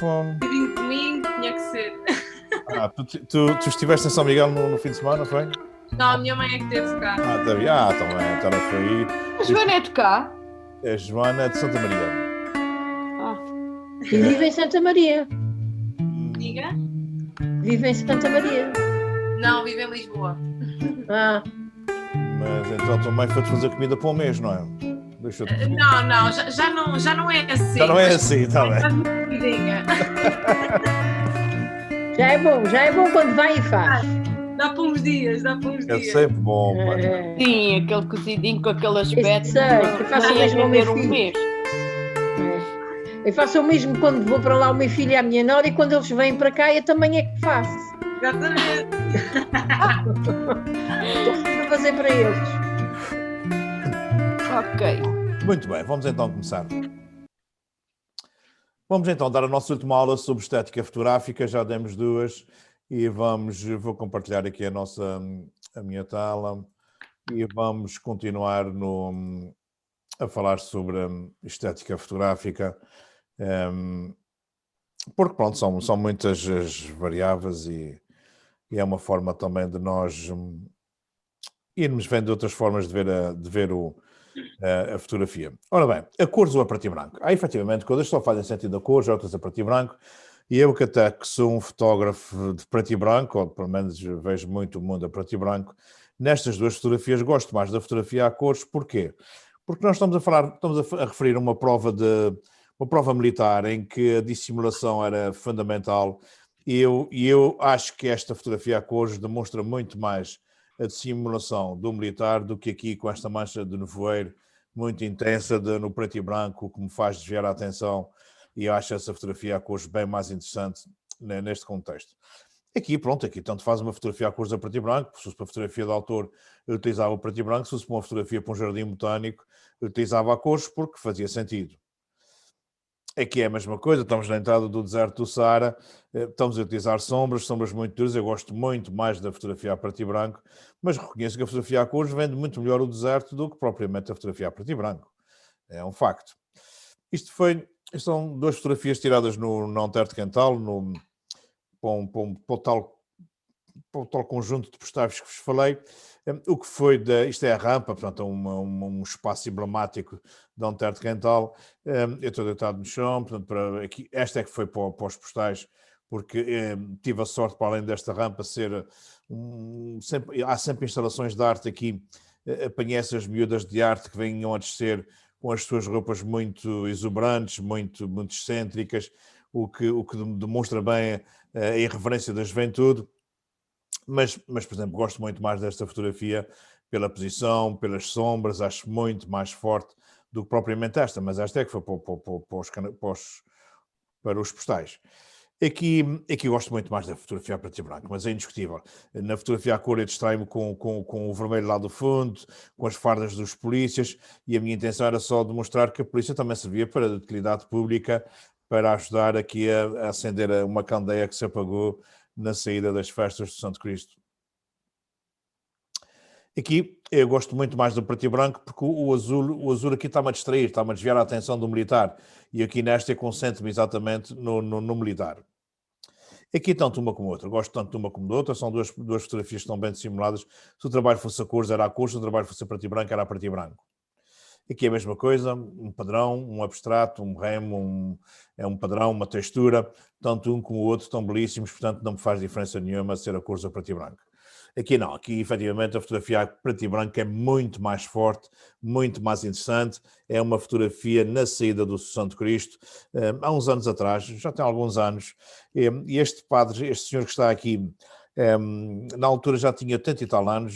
Domingo, tinha que ser. Tu estiveste em São Miguel no fim de semana, foi? Não, a minha mãe é que teve cá. Então ela foi aí. A Joana é de cá? A Joana é de Santa Maria. E vive em Santa Maria. Diga? Vive em Santa Maria. Não, vive em Lisboa. Mas então a tua mãe foi-te fazer comida para o mês, não é? Não, já não é assim. Já não é assim, está bem. Já é bom quando vai e faz. Dá para uns dias. É sempre bom. Sim, aquele cozidinho com aquele aspecto. Eu faço o mesmo ao meu filho. Eu faço o mesmo quando vou para lá o meu filho e a minha nora, e quando eles vêm para cá eu também é que faço. Exatamente. Estou sempre a fazer para eles. Ok. Muito bem, vamos então começar. Vamos então dar a nossa última aula sobre estética fotográfica, já demos duas, e vou compartilhar aqui a minha tela, e vamos continuar a falar sobre estética fotográfica, porque pronto, são muitas as variáveis e é uma forma também de nós irmos vendo outras formas de ver a fotografia. Ora bem, a cores ou a preto e branco? Há efetivamente coisas que só fazem sentido a cores, outras a preto e branco, e eu que até que sou um fotógrafo de preto e branco, ou pelo menos vejo muito o mundo a preto e branco, nestas duas fotografias gosto mais da fotografia a cores. Porquê? Porque nós estamos a referir a uma prova militar em que a dissimulação era fundamental, e eu acho que esta fotografia a cores demonstra muito mais a dissimulação do militar do que aqui com esta mancha de nevoeiro muito intensa no preto e branco, que me faz desviar a atenção, e eu acho essa fotografia a cores bem mais interessante neste contexto. Aqui tanto faz uma fotografia a cores a preto e branco, se fosse para fotografia de autor, eu utilizava o preto e branco, se fosse para uma fotografia para um jardim botânico, eu utilizava a cores porque fazia sentido. Aqui é a mesma coisa, estamos na entrada do deserto do Saara, estamos a utilizar sombras muito duras, eu gosto muito mais da fotografia a preto e branco, mas reconheço que a fotografia a cores vende muito melhor o deserto do que propriamente a fotografia a preto e branco. É um facto. Isto são duas fotografias tiradas na Antártica Cantal, para o tal conjunto de postais que vos falei. O que foi isto é a rampa, portanto, um espaço emblemático da Antártica Cantal. Eu estou deitado no chão, portanto, esta é que foi para os postais, porque tive a sorte, para além desta rampa, ser há sempre instalações de arte aqui. Apanhei essas miúdas de arte que venham a descer com as suas roupas muito exuberantes, muito excêntricas, o que demonstra bem a irreverência da juventude. Mas, por exemplo, gosto muito mais desta fotografia pela posição, pelas sombras, acho muito mais forte do que propriamente esta, mas esta é que foi para os postais. Aqui gosto muito mais da fotografia a preto e branco, mas é indiscutível. Na fotografia a cor eu distraio-me com o vermelho lá do fundo, com as fardas dos polícias, e a minha intenção era só demonstrar que a polícia também servia para a utilidade pública, para ajudar aqui a acender uma candeia que se apagou na saída das festas do Santo Cristo. Aqui eu gosto muito mais do preto e branco porque o azul aqui está-me a distrair, está-me a desviar a atenção do militar, e aqui nesta eu concentro-me exatamente no militar. Aqui tanto uma como outra, gosto tanto de uma como da outra, são duas fotografias que estão bem dissimuladas. Se o trabalho fosse a cores era a cores, se o trabalho fosse a preto e branco era a preto e branco. Aqui é a mesma coisa, um padrão, um abstrato, um remo, é um padrão, uma textura, tanto um como o outro estão belíssimos, portanto não me faz diferença nenhuma ser a cores ou preto e branco. Aqui não, aqui efetivamente a fotografia preto e branco é muito mais forte, muito mais interessante, é uma fotografia na saída do Santo Cristo, há uns anos atrás, já tem alguns anos, e este senhor que está aqui, na altura já tinha 80 e tal anos,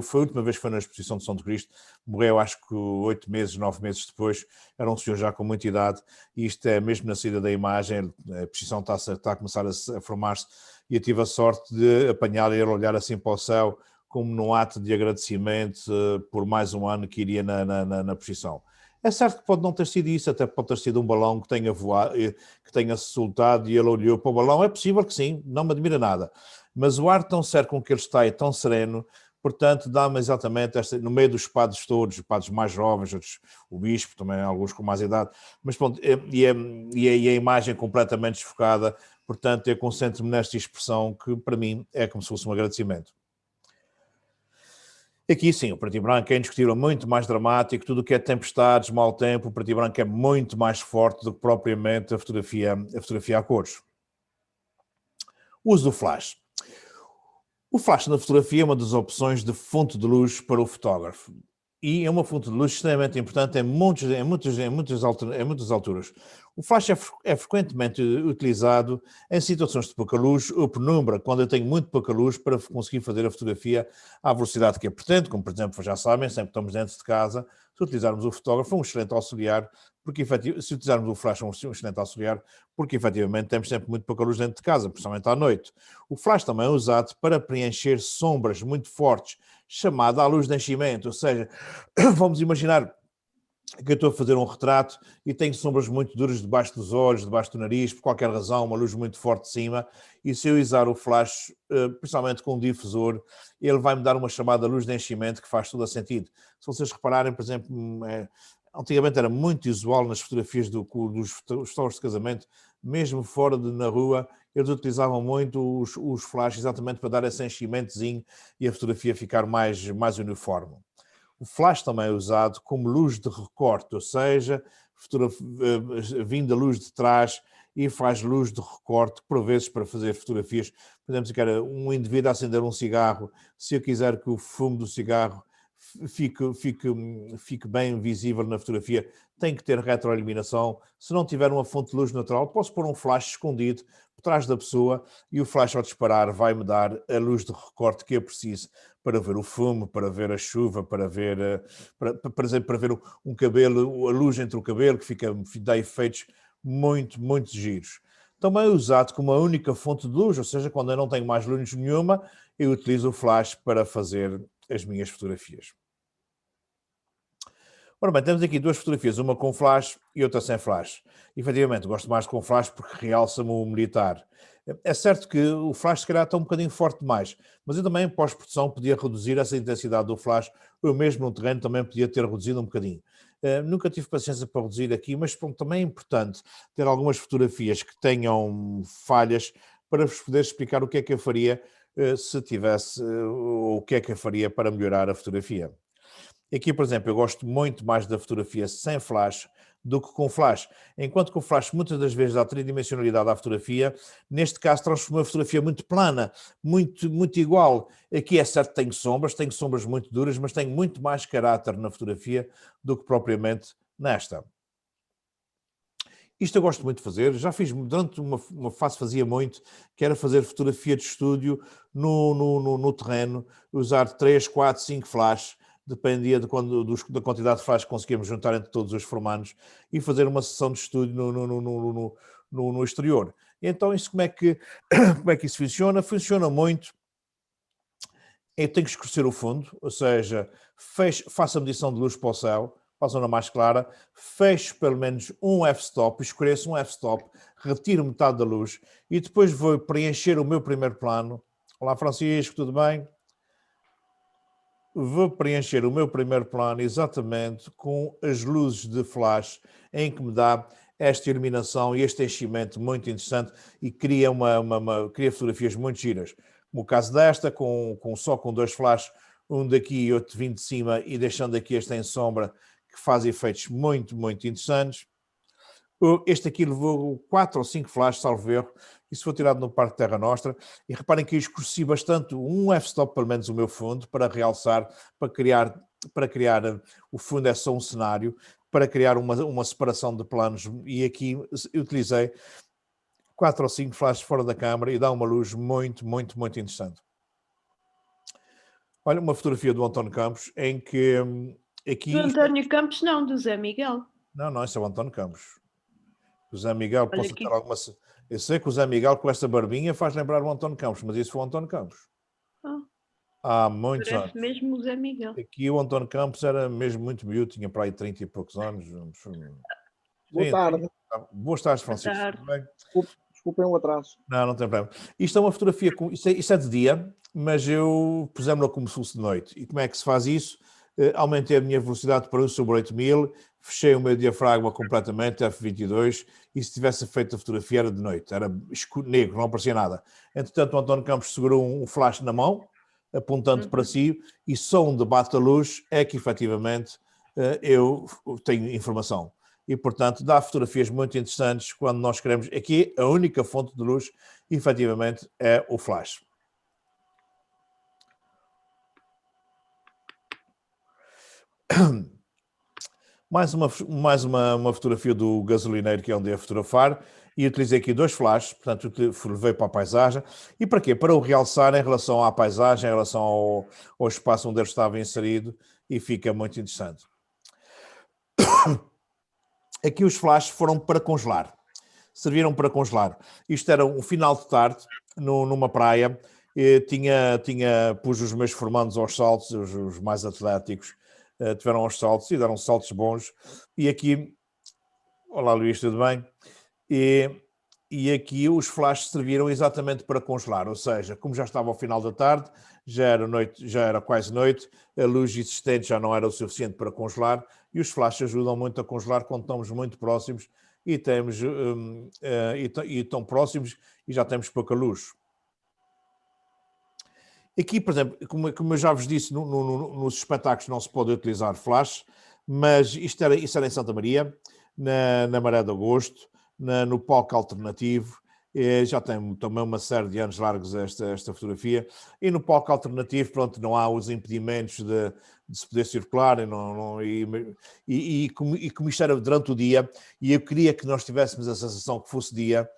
foi a última vez que foi na exposição de São Cristo, morreu acho que 8 meses, 9 meses depois, era um senhor já com muita idade, e isto é mesmo na saída da imagem, a exposição está a começar a formar-se, e eu tive a sorte de apanhar e ele olhar assim para o céu, como num ato de agradecimento por mais um ano que iria na exposição. É certo que pode não ter sido isso, até pode ter sido um balão que tenha voado, que tenha soltado, e ele olhou para o balão. É possível que sim, não me admira nada. Mas o ar tão certo com que ele está é tão sereno, portanto dá-me exatamente esta, no meio dos padres todos, os padres mais jovens, outros, o bispo também, alguns com mais idade, mas pronto, e a imagem completamente desfocada, portanto eu concentro-me nesta expressão que para mim é como se fosse um agradecimento. Aqui sim, o preto e branco é indiscutível muito mais dramático, tudo o que é tempestades, mau tempo, o preto e branco é muito mais forte do que propriamente a fotografia a cores. O uso do flash. O flash na fotografia é uma das opções de fonte de luz para o fotógrafo e é uma fonte de luz extremamente importante em muitas alturas. O flash é frequentemente utilizado em situações de pouca luz ou penumbra, quando eu tenho muito pouca luz para conseguir fazer a fotografia à velocidade que eu pretendo, como por exemplo, já sabem, sempre que estamos dentro de casa, se utilizarmos o fotógrafo, um excelente auxiliar, porque se utilizarmos o flash, um excelente auxiliar, porque efetivamente temos sempre muito pouca luz dentro de casa, principalmente à noite. O flash também é usado para preencher sombras muito fortes, chamada à luz de enchimento, ou seja, vamos imaginar que eu estou a fazer um retrato e tenho sombras muito duras debaixo dos olhos, debaixo do nariz, por qualquer razão, uma luz muito forte de cima, e se eu usar o flash, principalmente com um difusor, ele vai-me dar uma chamada luz de enchimento que faz todo o sentido. Se vocês repararem, por exemplo, antigamente era muito usual nas fotografias dos fotógrafos de casamento, mesmo fora na rua, eles utilizavam muito os flashes exatamente para dar esse enchimentozinho e a fotografia ficar mais uniforme. O flash também é usado como luz de recorte, ou seja, vindo a luz de trás e faz luz de recorte, por vezes para fazer fotografias. Por exemplo, se quer um indivíduo acender um cigarro, se eu quiser que o fumo do cigarro fique bem visível na fotografia, tem que ter retroiluminação. Se não tiver uma fonte de luz natural, posso pôr um flash escondido por trás da pessoa e o flash ao disparar vai-me dar a luz de recorte que eu preciso para ver o fumo, para ver a chuva, para ver um cabelo, a luz entre o cabelo, que dá efeitos muito, muito giros. Também é usado como a única fonte de luz, ou seja, quando eu não tenho mais luz nenhuma, eu utilizo o flash para fazer as minhas fotografias. Ora bem, temos aqui duas fotografias, uma com flash e outra sem flash. Efetivamente, gosto mais com flash porque realça-me o militar. É certo que o flash se calhar está um bocadinho forte demais, mas eu também, pós-produção, podia reduzir essa intensidade do flash, eu mesmo no terreno também podia ter reduzido um bocadinho. Nunca tive paciência para reduzir aqui, mas também é importante ter algumas fotografias que tenham falhas para vos poder explicar o que é que eu faria se tivesse, o que é que eu faria para melhorar a fotografia. Aqui, por exemplo, eu gosto muito mais da fotografia sem flash do que com flash. Enquanto que o flash muitas das vezes dá tridimensionalidade à fotografia, neste caso transforma a fotografia muito plana, muito, muito igual. Aqui é certo que tenho sombras muito duras, mas tenho muito mais caráter na fotografia do que propriamente nesta. Isto eu gosto muito de fazer, já fiz durante uma fase, fazia muito, que era fazer fotografia de estúdio no terreno, usar 3, 4, 5 flashes, dependia da quantidade de flashes que conseguíamos juntar entre todos os formandos e fazer uma sessão de estúdio no exterior. E então, isso como é que isso funciona? Funciona muito. Eu tenho que escurecer o fundo, ou seja, faço a medição de luz para o céu, para a zona mais clara, fecho pelo menos um f-stop, escureço um f-stop, retiro metade da luz e depois vou preencher o meu primeiro plano. Olá, Francisco, tudo bem? Vou preencher o meu primeiro plano exatamente com as luzes de flash, em que me dá esta iluminação e este enchimento muito interessante e cria fotografias muito giras. Como o caso desta, só com 2 flashes, um daqui e outro vindo de cima e deixando aqui este em sombra, que faz efeitos muito, muito interessantes. Este aqui levou 4 ou 5 flashes, salvo erro, isso foi tirado no Parque Terra Nostra, e reparem que eu escureci bastante um f-stop, pelo menos o meu fundo, para realçar, para criar o fundo é só um cenário, para criar uma separação de planos, e aqui eu utilizei 4 ou 5 flashes fora da câmara e dá uma luz muito, muito, muito interessante. Olha, uma fotografia do António Campos, em que aqui... Do António Campos não, do Zé Miguel. Não, esse é o António Campos. O Zé Miguel, posso ter alguma... Eu sei que o Zé Miguel com esta barbinha faz lembrar o António Campos, mas isso foi o António Campos. Há muitos anos. Mesmo o Zé Miguel. Aqui o António Campos era mesmo muito miúdo, tinha para aí 30 e poucos anos. Boa tarde. Boas tardes, Francisco. Desculpe desculpem o atraso. Não tem problema. Isto é uma fotografia, isto é de dia, mas eu pusemos-la como se fosse de noite. E como é que se faz isso? Aumentei a minha velocidade para 1/8000, fechei o meu diafragma completamente, f22, e se tivesse feito a fotografia era de noite, era escuro, negro, não aparecia nada. Entretanto, o António Campos segurou um flash na mão, apontando para si, e só onde bate a luz é que efetivamente eu tenho informação. E, portanto, dá fotografias muito interessantes quando nós queremos. Aqui, a única fonte de luz, efetivamente, é o flash. Mais uma fotografia do gasolineiro que é onde ia fotografar, e utilizei aqui 2 flashes, portanto, levei para a paisagem. E para quê? Para o realçar em relação à paisagem, em relação ao espaço onde ele estava inserido, e fica muito interessante. Aqui os flashes foram para congelar, serviram para congelar. Isto era um final de tarde, numa praia, pus os meus formandos aos saltos, os mais atléticos, tiveram aos saltos e deram saltos bons. E aqui, olá Luís, tudo bem? E aqui os flashes serviram exatamente para congelar, ou seja, como já estava ao final da tarde, já era noite, já era quase noite, a luz existente já não era o suficiente para congelar, e os flashes ajudam muito a congelar quando estamos muito próximos e tão próximos e já temos pouca luz. Aqui, por exemplo, como eu já vos disse, nos espetáculos não se pode utilizar flash, mas isso era em Santa Maria, na Maré de Agosto, no palco alternativo. Já tem também uma série de anos largos esta fotografia. E no palco alternativo, pronto, não há os impedimentos de se poder circular. E como isto era durante o dia, e eu queria que nós tivéssemos a sensação que fosse dia,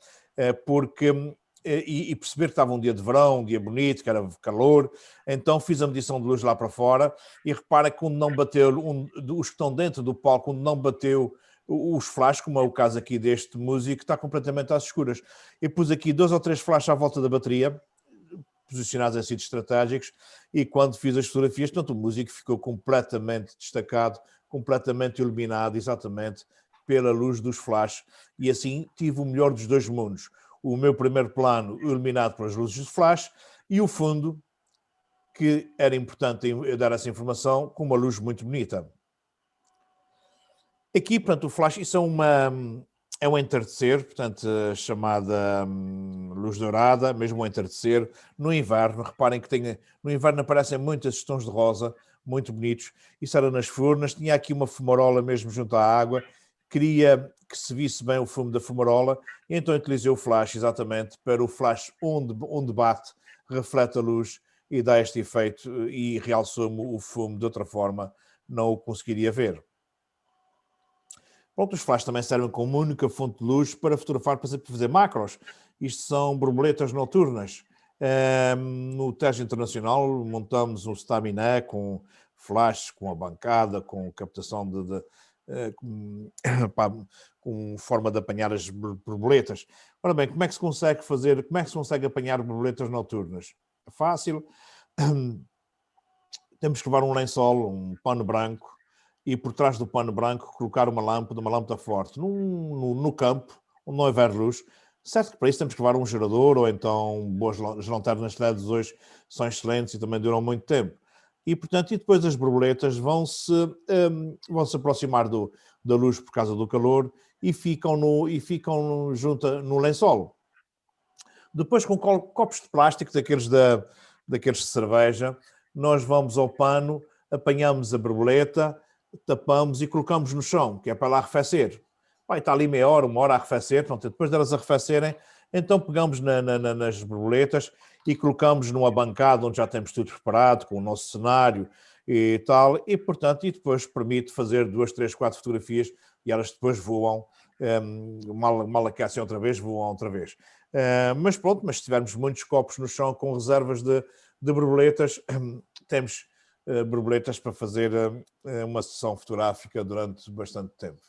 porque... E perceber que estava um dia de verão, um dia bonito, que era calor, então fiz a medição de luz lá para fora e repara que onde não bateu, os que estão dentro do palco, onde não bateu os flashes, como é o caso aqui deste músico, está completamente às escuras. Eu pus aqui 2 ou 3 flashes à volta da bateria, posicionados em sítios estratégicos, e quando fiz as fotografias, portanto, o músico ficou completamente destacado, completamente iluminado, exatamente pela luz dos flashes, e assim tive o melhor dos 2 mundos. O meu primeiro plano iluminado pelas luzes de flash e o fundo, que era importante eu dar essa informação, com uma luz muito bonita. Aqui, portanto, o flash, isso é um entardecer, portanto, chamada luz dourada, mesmo um entardecer, no inverno. Reparem que no inverno aparecem muitos tons de rosa, muito bonitos. Isso era nas furnas, tinha aqui uma fumarola mesmo junto à água, queria que se visse bem o fumo da fumarola, e então utilizei o flash exatamente para o flash onde bate, reflete a luz e dá este efeito e realçou-me o fumo de outra forma, não o conseguiria ver. Pronto, os flashes também servem como única fonte de luz para fotografar, por exemplo, para fazer macros. Isto são borboletas noturnas. No Tejo Internacional montamos um estaminé com flashes, com a bancada, com captação com forma de apanhar as borboletas. Ora bem, como é que se consegue apanhar borboletas noturnas? É fácil. Temos que levar um lençol, um pano branco, e por trás do pano branco colocar uma lâmpada forte no campo, onde não houver luz. Certo que para isso temos que levar um gerador, ou então boas lanternas LEDs hoje são excelentes e também duram muito tempo. E, portanto, depois as borboletas vão-se aproximar da luz por causa do calor e ficam junto no lençol. Depois, com copos de plástico, daqueles de cerveja, nós vamos ao pano, apanhamos a borboleta, tapamos e colocamos no chão, que é para ela arrefecer. Vai estar ali meia hora, 1 hora a arrefecer, pronto, depois delas arrefecerem, então pegamos nas borboletas e colocamos numa bancada onde já temos tudo preparado, com o nosso cenário e tal, e portanto, e depois permite fazer 2, 3, 4 fotografias e elas depois voam, mal aquecem outra vez, voam outra vez. Mas pronto, mas se tivermos muitos copos no chão com reservas de borboletas, temos borboletas para fazer uma sessão fotográfica durante bastante tempo.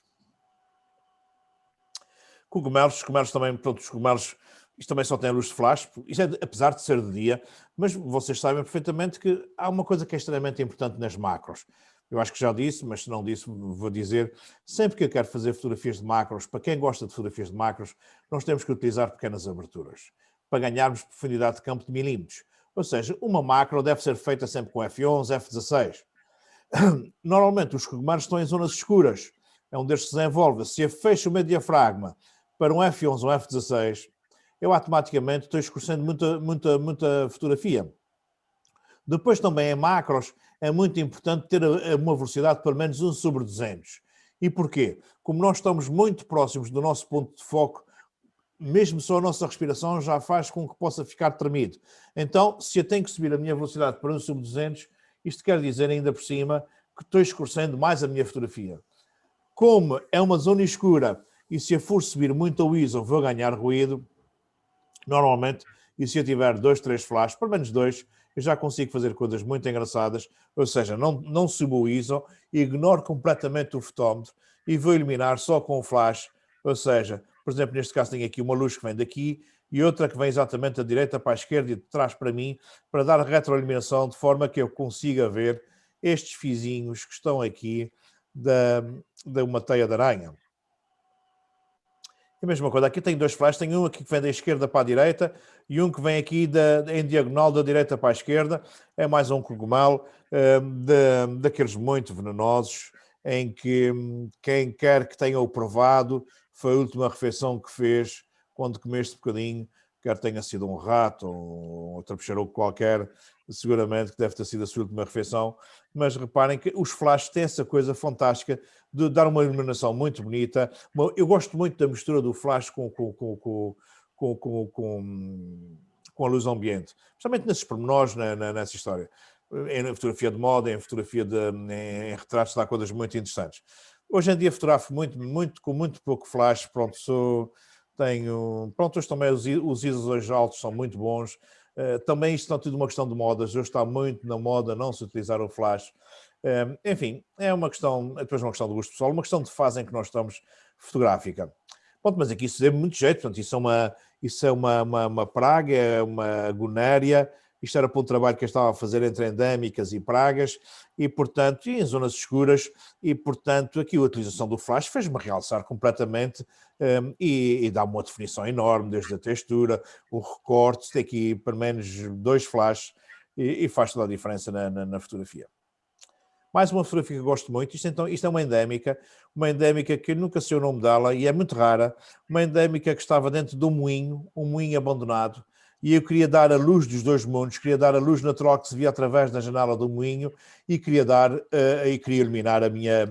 Cogumelos também, pronto, os cogumelos, isto também só tem a luz de flash, isto é, apesar de ser de dia, mas vocês sabem perfeitamente que há uma coisa que é extremamente importante nas macros. Eu acho que já disse, mas se não disse, vou dizer. Sempre que eu quero fazer fotografias de macros, para quem gosta de fotografias de macros, nós temos que utilizar pequenas aberturas para ganharmos profundidade de campo de milímetros. Ou seja, uma macro deve ser feita sempre com F11, F16. Normalmente os cogumares estão em zonas escuras, é onde este se desenvolve. Se eu fecho o meu diafragma para um F11 ou um F16, eu automaticamente estou escurecendo muita fotografia. Depois também em macros é muito importante ter uma velocidade de pelo menos 1/200. E porquê? Como nós estamos muito próximos do nosso ponto de foco, mesmo só a nossa respiração já faz com que possa ficar tremido. Então, se eu tenho que subir a minha velocidade para 1/200, isto quer dizer ainda por cima que estou escurecendo mais a minha fotografia. Como é uma zona escura e se eu for subir muito ao ISO vou ganhar ruído, normalmente, e se eu tiver 2, 3 flashes, pelo menos 2, eu já consigo fazer coisas muito engraçadas, ou seja, não subo o ISO, ignoro completamente o fotómetro e vou iluminar só com o flash, ou seja, por exemplo, neste caso tenho aqui uma luz que vem daqui e outra que vem exatamente da direita para a esquerda e de trás para mim, para dar retroiluminação de forma que eu consiga ver estes fizinhos que estão aqui de uma teia de aranha. A mesma coisa, aqui tenho 2 flashes, tenho um aqui que vem da esquerda para a direita e um que vem aqui em diagonal da direita para a esquerda. É mais um cogumelo daqueles muito venenosos, em que quem quer que tenha o provado, foi a última refeição que fez quando comeste bocadinho, quer tenha sido um rato ou outro peixaroco qualquer, seguramente que deve ter sido a sua última refeição, mas reparem que os flashes têm essa coisa fantástica de dar uma iluminação muito bonita. Eu gosto muito da mistura do flash com a luz ambiente, principalmente nesses pormenores, nessa história. Em fotografia de moda, em fotografia em retratos, dá coisas muito interessantes. Hoje em dia fotografo com muito pouco flash, pronto, hoje também os ISOs hoje altos são muito bons. Também isto é tudo uma questão de modas. Hoje está muito na moda não se utilizar o flash. Enfim, é depois uma questão de gosto pessoal, uma questão de fase em que nós estamos fotográfica. Pronto, mas aqui isso deu muito jeito. Portanto, isso é uma praga, é uma gonéria. Isto era para um trabalho que eu estava a fazer entre endémicas e pragas e, portanto, em zonas escuras e, portanto, aqui a utilização do flash fez-me realçar completamente e dá uma definição enorme, desde a textura, o recorte, tem aqui pelo menos 2 flashes e faz toda a diferença na fotografia. Mais uma fotografia que eu gosto muito, isto é uma endémica que eu nunca sei o nome dela e é muito rara, uma endémica que estava dentro de um moinho abandonado, e eu queria dar a luz dos 2 mundos, queria dar a luz natural que se via através da janela do moinho e queria iluminar a minha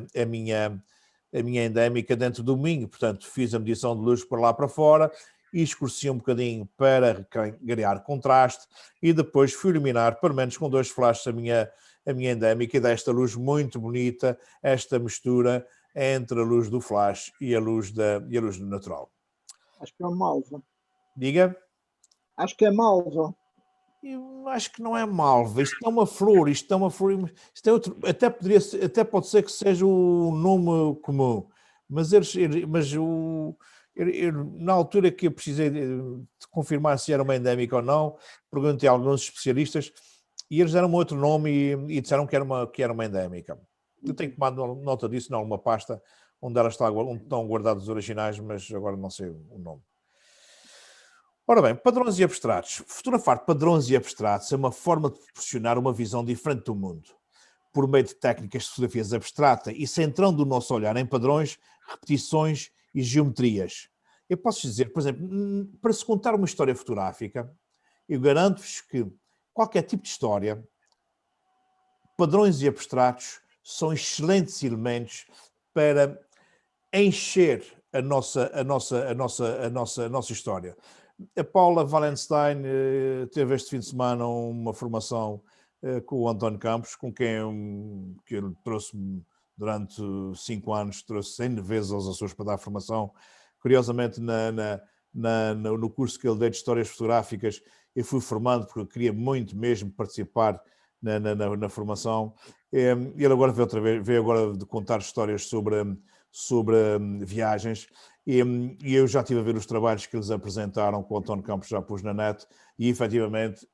endémica dentro do moinho. Portanto, fiz a medição de luz por lá para fora e escureci um bocadinho para criar contraste e depois fui iluminar, pelo menos com 2 flashes, a minha endémica e dá esta luz muito bonita, esta mistura entre a luz do flash e a luz do natural. Acho que é malva. Diga? Acho que é malva. Eu acho que não é malva, isto é uma flor, isto é outro, até pode ser que seja o nome comum, mas na altura que eu precisei de confirmar se era uma endémica ou não, perguntei a alguns especialistas e eles deram-me outro nome e disseram que era uma endémica. Eu tenho tomado nota disso em alguma pasta onde estão guardados os originais, mas agora não sei o nome. Ora bem, padrões e abstratos. Fotografar padrões e abstratos é uma forma de proporcionar uma visão diferente do mundo, por meio de técnicas de fotografias abstrata e centrando o nosso olhar em padrões, repetições e geometrias. Eu posso dizer, por exemplo, para se contar uma história fotográfica, eu garanto-vos que qualquer tipo de história, padrões e abstratos são excelentes elementos para encher a nossa história. A Paula Wallenstein teve este fim de semana uma formação com o António Campos, com quem que ele trouxe-me durante 5 anos, trouxe N vezes aos Açores para dar formação. Curiosamente, no curso que ele deu de Histórias Fotográficas, eu fui formando porque eu queria muito mesmo participar na formação. Ele agora veio agora de contar histórias sobre viagens, e eu já estive a ver os trabalhos que eles apresentaram, que o António Campos já pôs na net, e efetivamente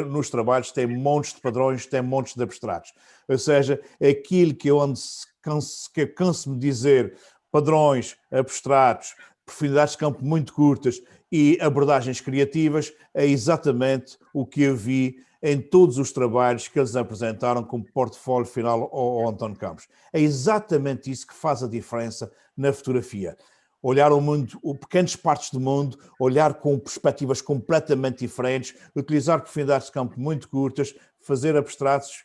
nos trabalhos tem montes de padrões, tem montes de abstratos. Ou seja, aquilo que eu canso-me de dizer, padrões, abstratos, profundidades de campo muito curtas e abordagens criativas, é exatamente o que eu vi em todos os trabalhos que eles apresentaram como portfólio final ao António Campos. É exatamente isso que faz a diferença na fotografia. Olhar o mundo, pequenas partes do mundo, olhar com perspectivas completamente diferentes, utilizar profundidades de campo muito curtas, fazer abstratos,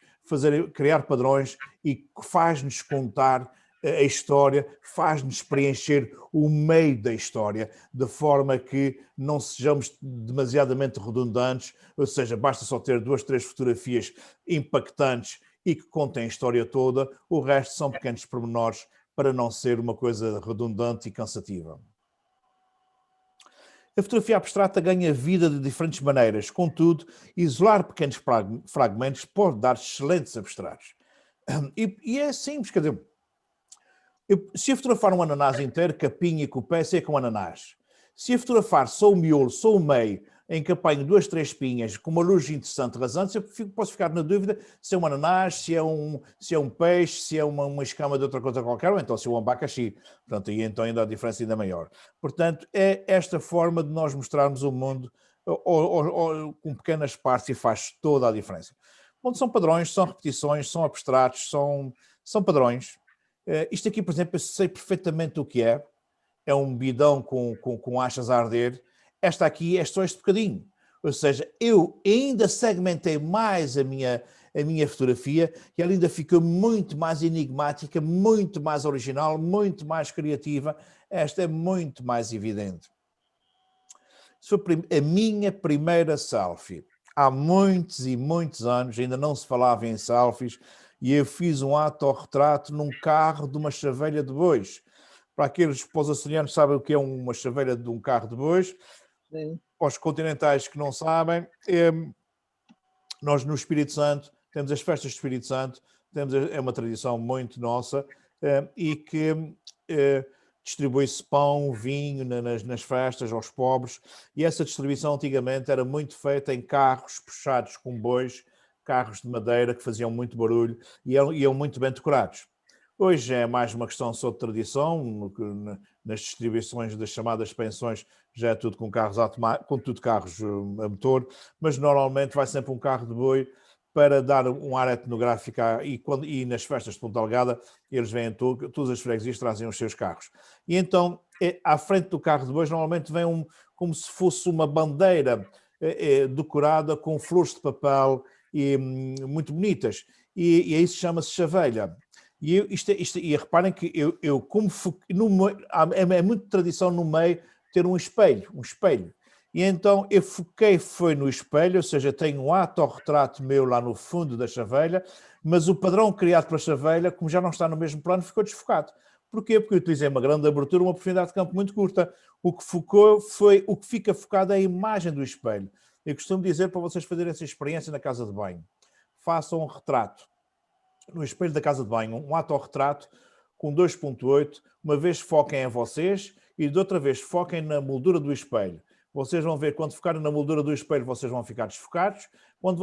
criar padrões, e que faz-nos contar a história, faz-nos preencher o meio da história, de forma que não sejamos demasiadamente redundantes, ou seja, basta só ter 2, 3 fotografias impactantes e que contem a história toda, o resto são pequenos pormenores para não ser uma coisa redundante e cansativa. A fotografia abstrata ganha vida de diferentes maneiras, contudo, isolar pequenos fragmentos pode dar excelentes abstratos. E é simples, quer dizer, se eu fotografar um ananás inteiro, capinha e com o pé, sei que é um ananás. Se eu fotografar só o miolo, só o meio, em que apanho 2, 3 espinhas, com uma luz interessante, rasante, eu posso ficar na dúvida se é um ananás, se é um peixe, se é uma escama de outra coisa qualquer, ou então se é um abacaxi. Portanto, aí então ainda a diferença ainda maior. Portanto, é esta forma de nós mostrarmos o mundo com pequenas partes, e faz toda a diferença. Onde são padrões, são repetições, são abstratos, são padrões. Isto aqui, por exemplo, eu sei perfeitamente o que é. É um bidão com achas a arder. Esta aqui é só este bocadinho. Ou seja, eu ainda segmentei mais a minha fotografia, e ela ainda ficou muito mais enigmática, muito mais original, muito mais criativa. Esta é muito mais evidente. Isso foi a minha primeira selfie. Há muitos e muitos anos, ainda não se falava em selfies, e eu fiz um autorretrato num carro de uma chaveira de bois. Para aqueles açorianos que sabem o que é uma chaveira de um carro de bois, Sim. para os continentais que não sabem, nós no Espírito Santo temos as festas do Espírito Santo, é uma tradição muito nossa, e que distribui-se pão, vinho nas festas aos pobres, e essa distribuição antigamente era muito feita em carros puxados com bois, carros de madeira que faziam muito barulho e iam muito bem decorados. Hoje é mais uma questão só de tradição, nas distribuições das chamadas pensões já é tudo com carros com tudo carros a motor, mas normalmente vai sempre um carro de boi para dar um ar etnográfico, e nas festas de Ponta Delgada eles vêm todas as freguesias trazem os seus carros. E então, à frente do carro de bois normalmente vem como se fosse uma bandeira decorada com flores de papel muito bonitas, e isso chama-se chaveira. E reparem que eu como é muito tradição no meio ter um espelho. E então eu foquei foi no espelho, ou seja, tenho um autorretrato meu lá no fundo da chaveira, mas o padrão criado pela chaveira, como já não está no mesmo plano, ficou desfocado. Porquê? Porque eu utilizei uma grande abertura, uma profundidade de campo muito curta. O que fica focado é a imagem do espelho. Eu costumo dizer para vocês fazerem essa experiência na casa de banho. Façam um retrato no espelho da casa de banho, um autorretrato com 2.8, uma vez foquem em vocês e de outra vez foquem na moldura do espelho. Vocês vão ver, quando focarem na moldura do espelho, vocês vão ficar desfocados. Quando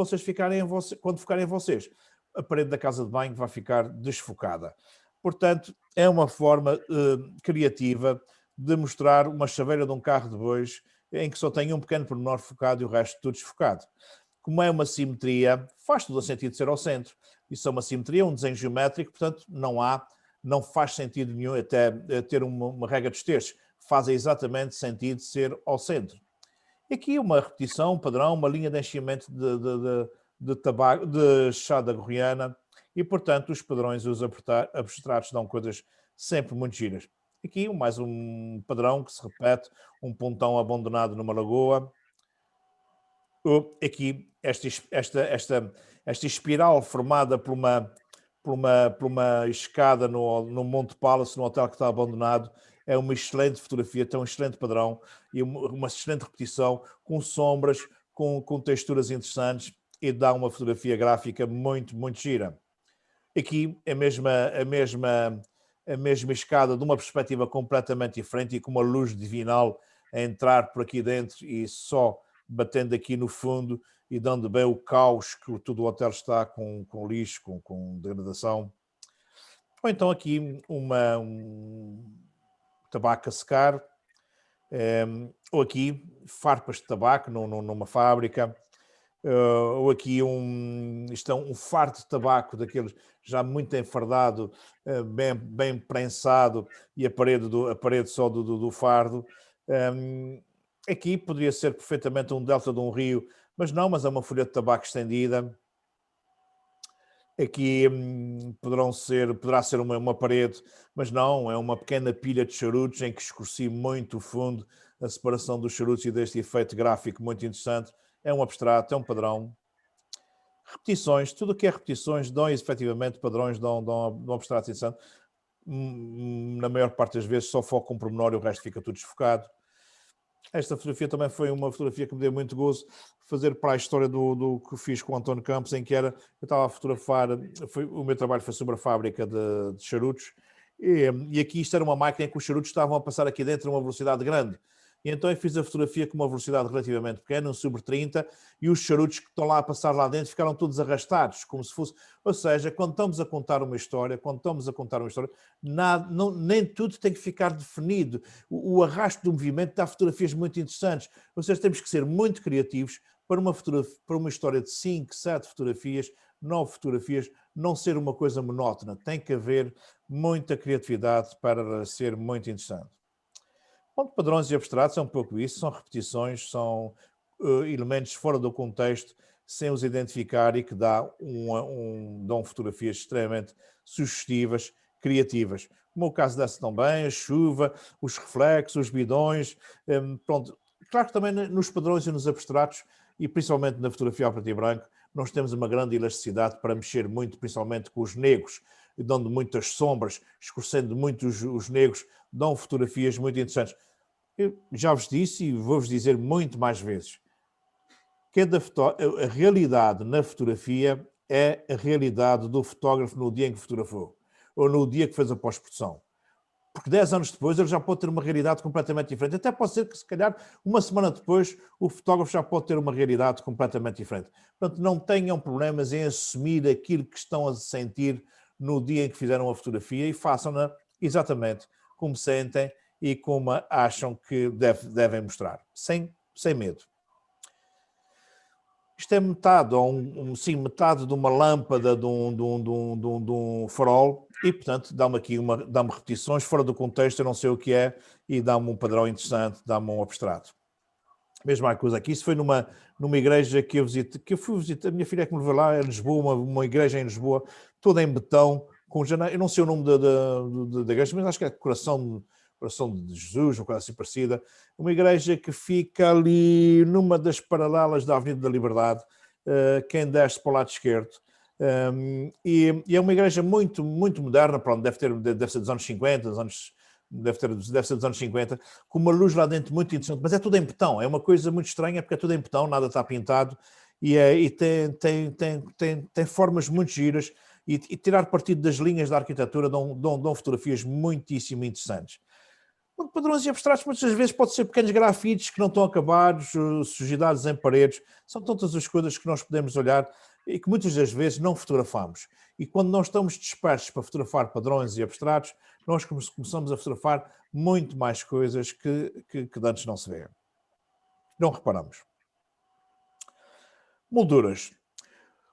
focarem em vocês, a parede da casa de banho vai ficar desfocada. Portanto, é uma forma criativa de mostrar uma chaveira de um carro de bois em que só tem um pequeno pormenor focado e o resto tudo desfocado. Como é uma simetria, faz todo o sentido ser ao centro. Isso é uma simetria, um desenho geométrico, portanto, não faz sentido nenhum até ter uma regra dos terços. Faz exatamente sentido ser ao centro. E aqui uma repetição, um padrão, uma linha de enchimento de chá da gorriana, e, portanto, os padrões e os abstratos dão coisas sempre muito giras. Aqui mais um padrão que se repete, um pontão abandonado numa lagoa. Aqui esta espiral formada por uma escada no Monte Palace, no hotel que está abandonado, é uma excelente fotografia, tem um excelente padrão e uma excelente repetição, com sombras, com texturas interessantes, e dá uma fotografia gráfica muito, muito gira. Aqui a mesma a mesma escada de uma perspectiva completamente diferente e com uma luz divinal a entrar por aqui dentro e só batendo aqui no fundo e dando bem o caos que todo o hotel está com lixo, com degradação. Ou então aqui um tabaco a secar, ou aqui farpas de tabaco numa fábrica, ou aqui isto é um fardo de tabaco daqueles já muito enfardado, bem prensado, e a parede só do fardo. Aqui poderia ser perfeitamente um delta de um rio, mas é uma folha de tabaco estendida. Aqui poderá ser uma parede, mas não, é uma pequena pilha de charutos em que escureci muito o fundo, a separação dos charutos e deste efeito gráfico muito interessante. É um abstrato, é um padrão. Repetições, tudo o que é repetições dão efetivamente padrões, dão um abstrato interessante. Na maior parte das vezes só foco um pormenor e o resto fica tudo desfocado. Esta fotografia também foi uma fotografia que me deu muito gozo fazer para a história do que fiz com o António Campos, em que eu estava a fotografar, o meu trabalho foi sobre a fábrica de charutos, e aqui isto era uma máquina em que os charutos estavam a passar aqui dentro a uma velocidade grande. E então eu fiz a fotografia com uma velocidade relativamente pequena, um sobre 30, e os charutos que estão lá a passar lá dentro ficaram todos arrastados, como se fosse... Ou seja, quando estamos a contar uma história, nem tudo tem que ficar definido. O arrasto do movimento dá fotografias muito interessantes. Ou seja, temos que ser muito criativos para uma história de 5, 7 fotografias, 9 fotografias, não ser uma coisa monótona. Tem que haver muita criatividade para ser muito interessante. Ponto, padrões e abstratos é um pouco isso, são repetições, são elementos fora do contexto, sem os identificar e que dão fotografias extremamente sugestivas, criativas. Como o caso dessa também, a chuva, os reflexos, os bidões, pronto. Claro que também nos padrões e nos abstratos, e principalmente na fotografia ao preto e branco, nós temos uma grande elasticidade para mexer muito, principalmente com os negros, dando muitas sombras, escurecendo muito os negros, dão fotografias muito interessantes. Eu já vos disse e vou-vos dizer muito mais vezes. A realidade na fotografia é a realidade do fotógrafo no dia em que fotografou, ou no dia que fez a pós-produção. Porque 10 anos depois ele já pode ter uma realidade completamente diferente. Até pode ser que, se calhar, uma semana depois, o fotógrafo já pode ter uma realidade completamente diferente. Portanto, não tenham problemas em assumir aquilo que estão a sentir no dia em que fizeram a fotografia e façam-na exatamente como sentem e como acham que devem mostrar, sem medo. Isto é metade, ou metade de uma lâmpada de um farol e, portanto, dá-me repetições fora do contexto, eu não sei o que é, e dá-me um padrão interessante, dá-me um abstrato. Mesma coisa aqui, isso foi numa igreja que eu fui visitar, a minha filha que me levou lá, em Lisboa, uma igreja em Lisboa, toda em betão, com janeiro, eu não sei o nome da igreja, mas acho que é Coração de Jesus, uma coisa assim parecida, uma igreja que fica ali numa das paralelas da Avenida da Liberdade, quem desce para o lado esquerdo, e é uma igreja muito, muito moderna, pronto, deve ser dos anos 50, deve ser dos anos 50, com uma luz lá dentro muito interessante, mas é tudo em betão, é uma coisa muito estranha porque é tudo em betão, nada está pintado, e tem formas muito giras, e tirar partido das linhas da arquitetura dão fotografias muitíssimo interessantes. Padrões e abstratos muitas vezes pode ser pequenos grafites que não estão acabados, sujidades em paredes, são tantas as coisas que nós podemos olhar e que muitas das vezes não fotografamos. E quando nós estamos dispersos para fotografar padrões e abstratos, nós começamos a fotografar muito mais coisas que antes não se vê. Não reparamos. Molduras.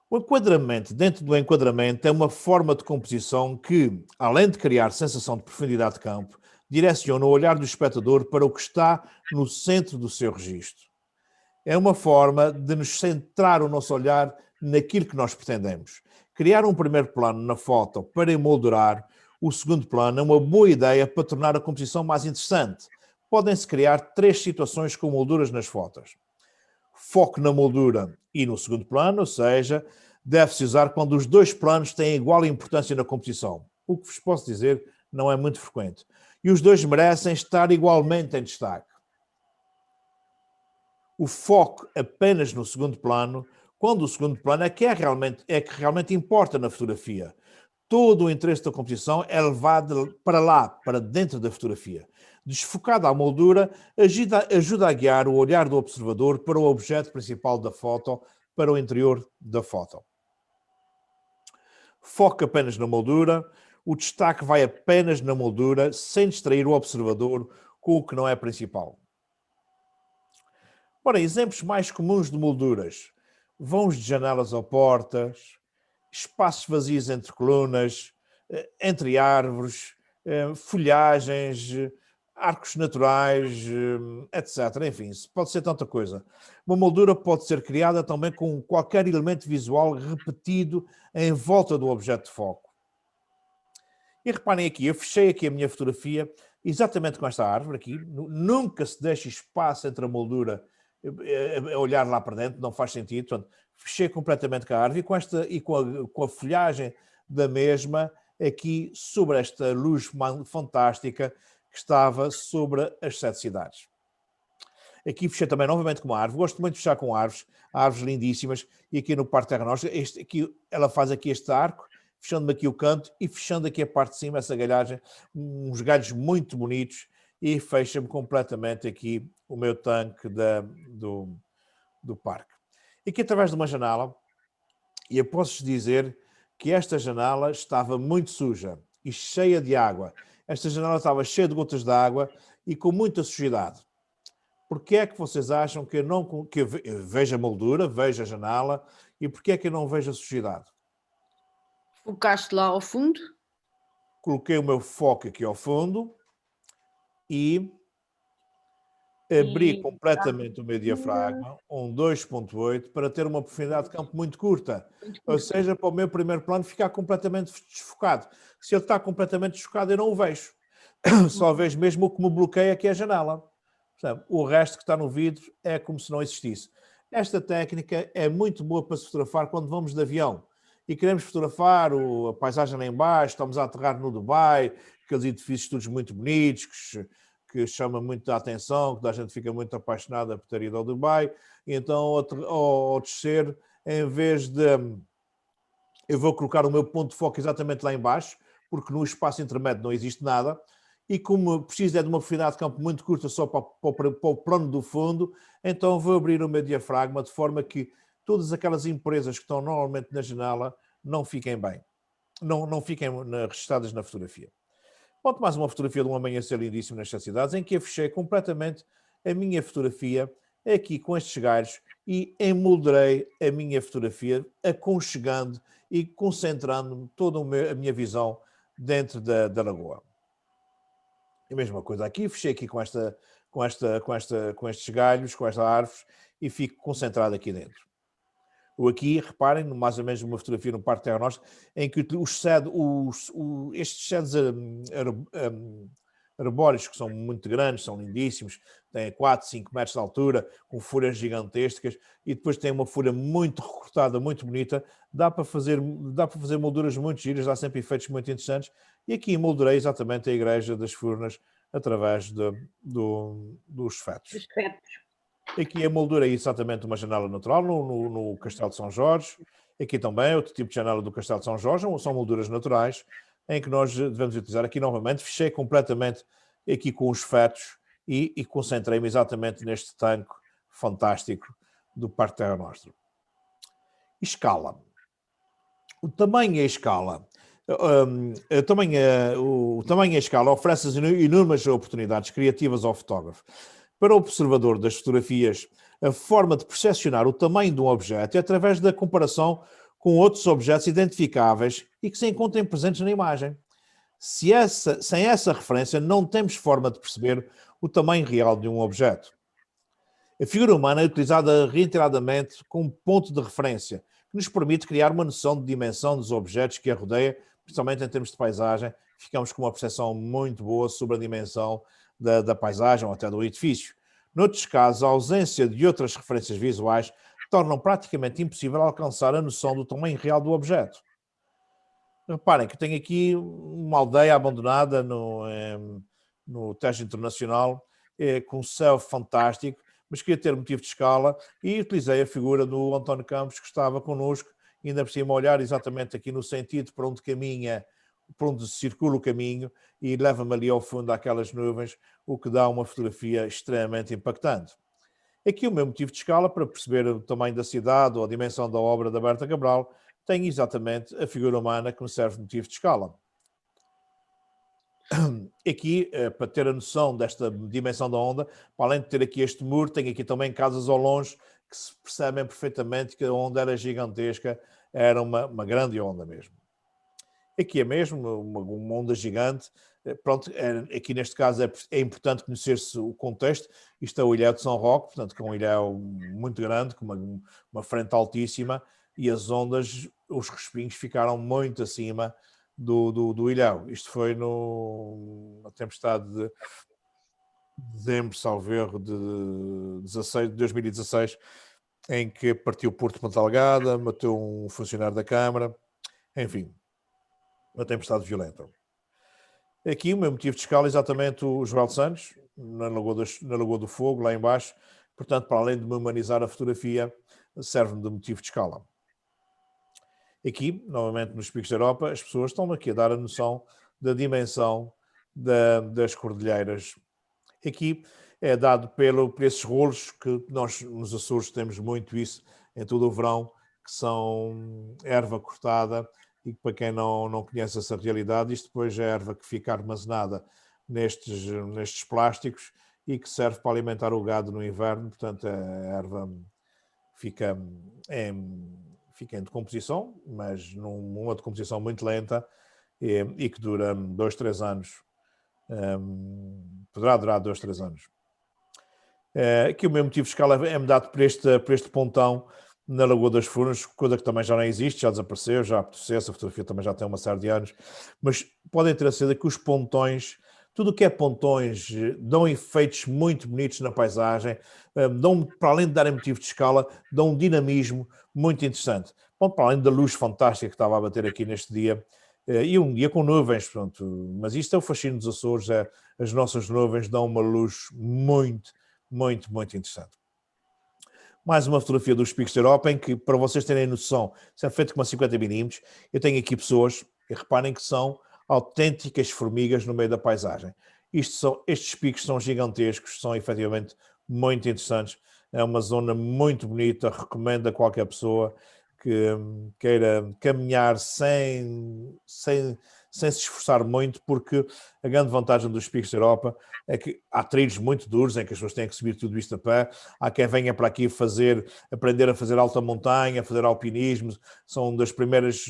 O enquadramento, dentro do enquadramento, é uma forma de composição que, além de criar sensação de profundidade de campo, direciona o olhar do espectador para o que está no centro do seu registro. É uma forma de nos centrar o nosso olhar naquilo que nós pretendemos. Criar um primeiro plano na foto para emoldurar o segundo plano é uma boa ideia para tornar a composição mais interessante. Podem-se criar 3 situações com molduras nas fotos. Foco na moldura e no segundo plano, ou seja, deve-se usar quando os 2 planos têm igual importância na composição. O que vos posso dizer não é muito frequente. E os 2 merecem estar igualmente em destaque. O foco apenas no segundo plano, quando o segundo plano é que realmente importa na fotografia. todo o interesse da composição é levado para lá, para dentro da fotografia. Desfocada a moldura, ajuda a guiar o olhar do observador para o objeto principal da foto, para o interior da foto. Foca apenas na moldura, o destaque vai apenas na moldura, sem distrair o observador com o que não é principal. Ora, exemplos mais comuns de molduras: vãos de janelas ou portas, espaços vazios entre colunas, entre árvores, folhagens, arcos naturais, etc. Enfim, pode ser tanta coisa. Uma moldura pode ser criada também com qualquer elemento visual repetido em volta do objeto de foco. E reparem aqui, eu fechei aqui a minha fotografia exatamente com esta árvore aqui. Nunca se deixa espaço entre a moldura a olhar lá para dentro, não faz sentido. Portanto, fechei completamente com a árvore e com a folhagem da mesma aqui sobre esta luz fantástica que estava sobre as 7 cidades. Aqui fechei também novamente com uma árvore. Gosto muito de fechar com árvores lindíssimas. E aqui no Parque Terra Nostra, ela faz aqui este arco, fechando-me aqui o canto e fechando aqui a parte de cima, essa galhagem, uns galhos muito bonitos, e fecha-me completamente aqui o meu tanque do parque. Aqui através de uma janela, e eu posso dizer que esta janela estava muito suja e cheia de água. Esta janela estava cheia de gotas de água e com muita sujidade. Porquê é que vocês acham que eu vejo a moldura, vejo a janela, e porquê é que eu não vejo a sujidade? Focaste lá ao fundo? Coloquei o meu foco aqui ao fundo e abri completamente o meu diafragma, um 2.8, para ter uma profundidade de campo muito curta. Ou seja, para o meu primeiro plano ficar completamente desfocado. Se ele está completamente desfocado, eu não o vejo. Só vejo mesmo o que me bloqueia, que é a janela. Portanto, o resto que está no vidro é como se não existisse. Esta técnica é muito boa para se fotografar quando vamos de avião e queremos fotografar a paisagem lá em baixo, estamos a aterrar no Dubai, aqueles edifícios todos muito bonitos, que chama muito a atenção, que a gente fica muito apaixonada por ter ido ao Dubai, e então ao descer, em vez de... Eu vou colocar o meu ponto de foco exatamente lá em baixo, porque no espaço intermédio não existe nada, e como preciso de uma profundidade de campo muito curta só para o plano do fundo, então vou abrir o meu diafragma de forma que todas aquelas impurezas que estão normalmente na janela não fiquem bem, não fiquem registradas na fotografia. Ponto mais uma fotografia de um amanhecer lindíssimo nestas cidades, em que eu fechei completamente a minha fotografia aqui com estes galhos e emolderei a minha fotografia, aconchegando e concentrando toda a minha visão dentro da lagoa. A mesma coisa aqui, fechei aqui com estes galhos, com esta árvore, e fico concentrado aqui dentro. Aqui, reparem, mais ou menos uma fotografia no Parque Terra Nostra, em que estes cedros arbóreos, que são muito grandes, são lindíssimos, têm 4, 5 metros de altura, com folhas gigantescas, e depois tem uma folha muito recortada, muito bonita, dá para fazer molduras muito giras, dá sempre efeitos muito interessantes, e aqui moldurei exatamente a Igreja das Furnas através dos fetos. Os fetos. Aqui a moldura é exatamente uma janela natural no Castelo de São Jorge. Aqui também outro tipo de janela do Castelo de São Jorge, são molduras naturais, em que nós devemos utilizar. Aqui novamente fechei completamente aqui com os fetos e concentrei-me exatamente neste tanque fantástico do Parque Terra Nostra. Escala. O tamanho e a escala. O tamanho e a escala oferece enormes oportunidades criativas ao fotógrafo. Para o observador das fotografias, a forma de percepcionar o tamanho de um objeto é através da comparação com outros objetos identificáveis e que se encontrem presentes na imagem. Sem essa referência, não temos forma de perceber o tamanho real de um objeto. A figura humana é utilizada reiteradamente como ponto de referência, que nos permite criar uma noção de dimensão dos objetos que a rodeia, principalmente em termos de paisagem. Ficamos com uma percepção muito boa sobre a dimensão da paisagem ou até do edifício. Noutros casos, a ausência de outras referências visuais tornam praticamente impossível alcançar a noção do tamanho real do objeto. Reparem que tenho aqui uma aldeia abandonada no Tejo Internacional, com um céu fantástico, mas queria ter motivo de escala e utilizei a figura do António Campos, que estava connosco, ainda por cima olhar exatamente aqui no sentido para onde caminha, para onde circula o caminho e leva-me ali ao fundo àquelas nuvens, o que dá uma fotografia extremamente impactante. Aqui o meu motivo de escala, para perceber o tamanho da cidade ou a dimensão da obra da Berta Cabral, tem exatamente a figura humana que me serve de motivo de escala. Aqui, para ter a noção desta dimensão da onda, para além de ter aqui este muro, tem aqui também casas ao longe que se percebem perfeitamente que a onda era gigantesca, era uma grande onda mesmo. Aqui é mesmo uma onda gigante. Pronto, aqui neste caso é importante conhecer-se o contexto. Isto é o Ilhéu de São Roque, portanto, com um ilhéu muito grande, com uma frente altíssima, e as ondas, os respingos ficaram muito acima do ilhéu. Isto foi na tempestade de dezembro, salvo erro, de 2016, em que partiu o Porto de Ponta Delgada, matou um funcionário da Câmara, enfim, uma tempestade violenta. Aqui o meu motivo de escala é exatamente o Joel Santos, na Lagoa do Fogo, lá embaixo. Portanto, para além de me humanizar a fotografia, serve-me de motivo de escala. Aqui, novamente nos Picos da Europa, as pessoas estão aqui a dar a noção da dimensão das cordilheiras. Aqui é dado por esses rolos que nós nos Açores temos muito isso em todo o verão, que são erva cortada, e que para quem não conhece essa realidade, isto depois é a erva que fica armazenada nestes plásticos e que serve para alimentar o gado no inverno. Portanto, a erva fica em decomposição, mas numa decomposição muito lenta e que dura 2, 3 anos. Poderá durar 2, 3 anos. Aqui o meu motivo de escala é-me dado por este pontão na Lagoa das Furnas, coisa que também já não existe, já desapareceu, já apodreceu, essa fotografia também já tem uma série de anos, mas podem ter a certeza que os pontões, tudo o que é pontões, dão efeitos muito bonitos na paisagem, para além de darem motivo de escala, dão um dinamismo muito interessante. Bom, para além da luz fantástica que estava a bater aqui neste dia, e um dia com nuvens, pronto, mas isto é o fascínio dos Açores, as nossas nuvens dão uma luz muito, muito, muito interessante. Mais uma fotografia dos Picos da Europa, em que, para vocês terem noção, isso é feito com uma 50mm. Eu tenho aqui pessoas, e reparem que são autênticas formigas no meio da paisagem. Estes picos são gigantescos, são efetivamente muito interessantes. É uma zona muito bonita, recomendo a qualquer pessoa que queira caminhar sem se esforçar muito, porque a grande vantagem dos Picos da Europa é que há trilhos muito duros em que as pessoas têm que subir tudo isto a pé. Há quem venha para aqui aprender a fazer alta montanha, fazer alpinismo. São das primeiras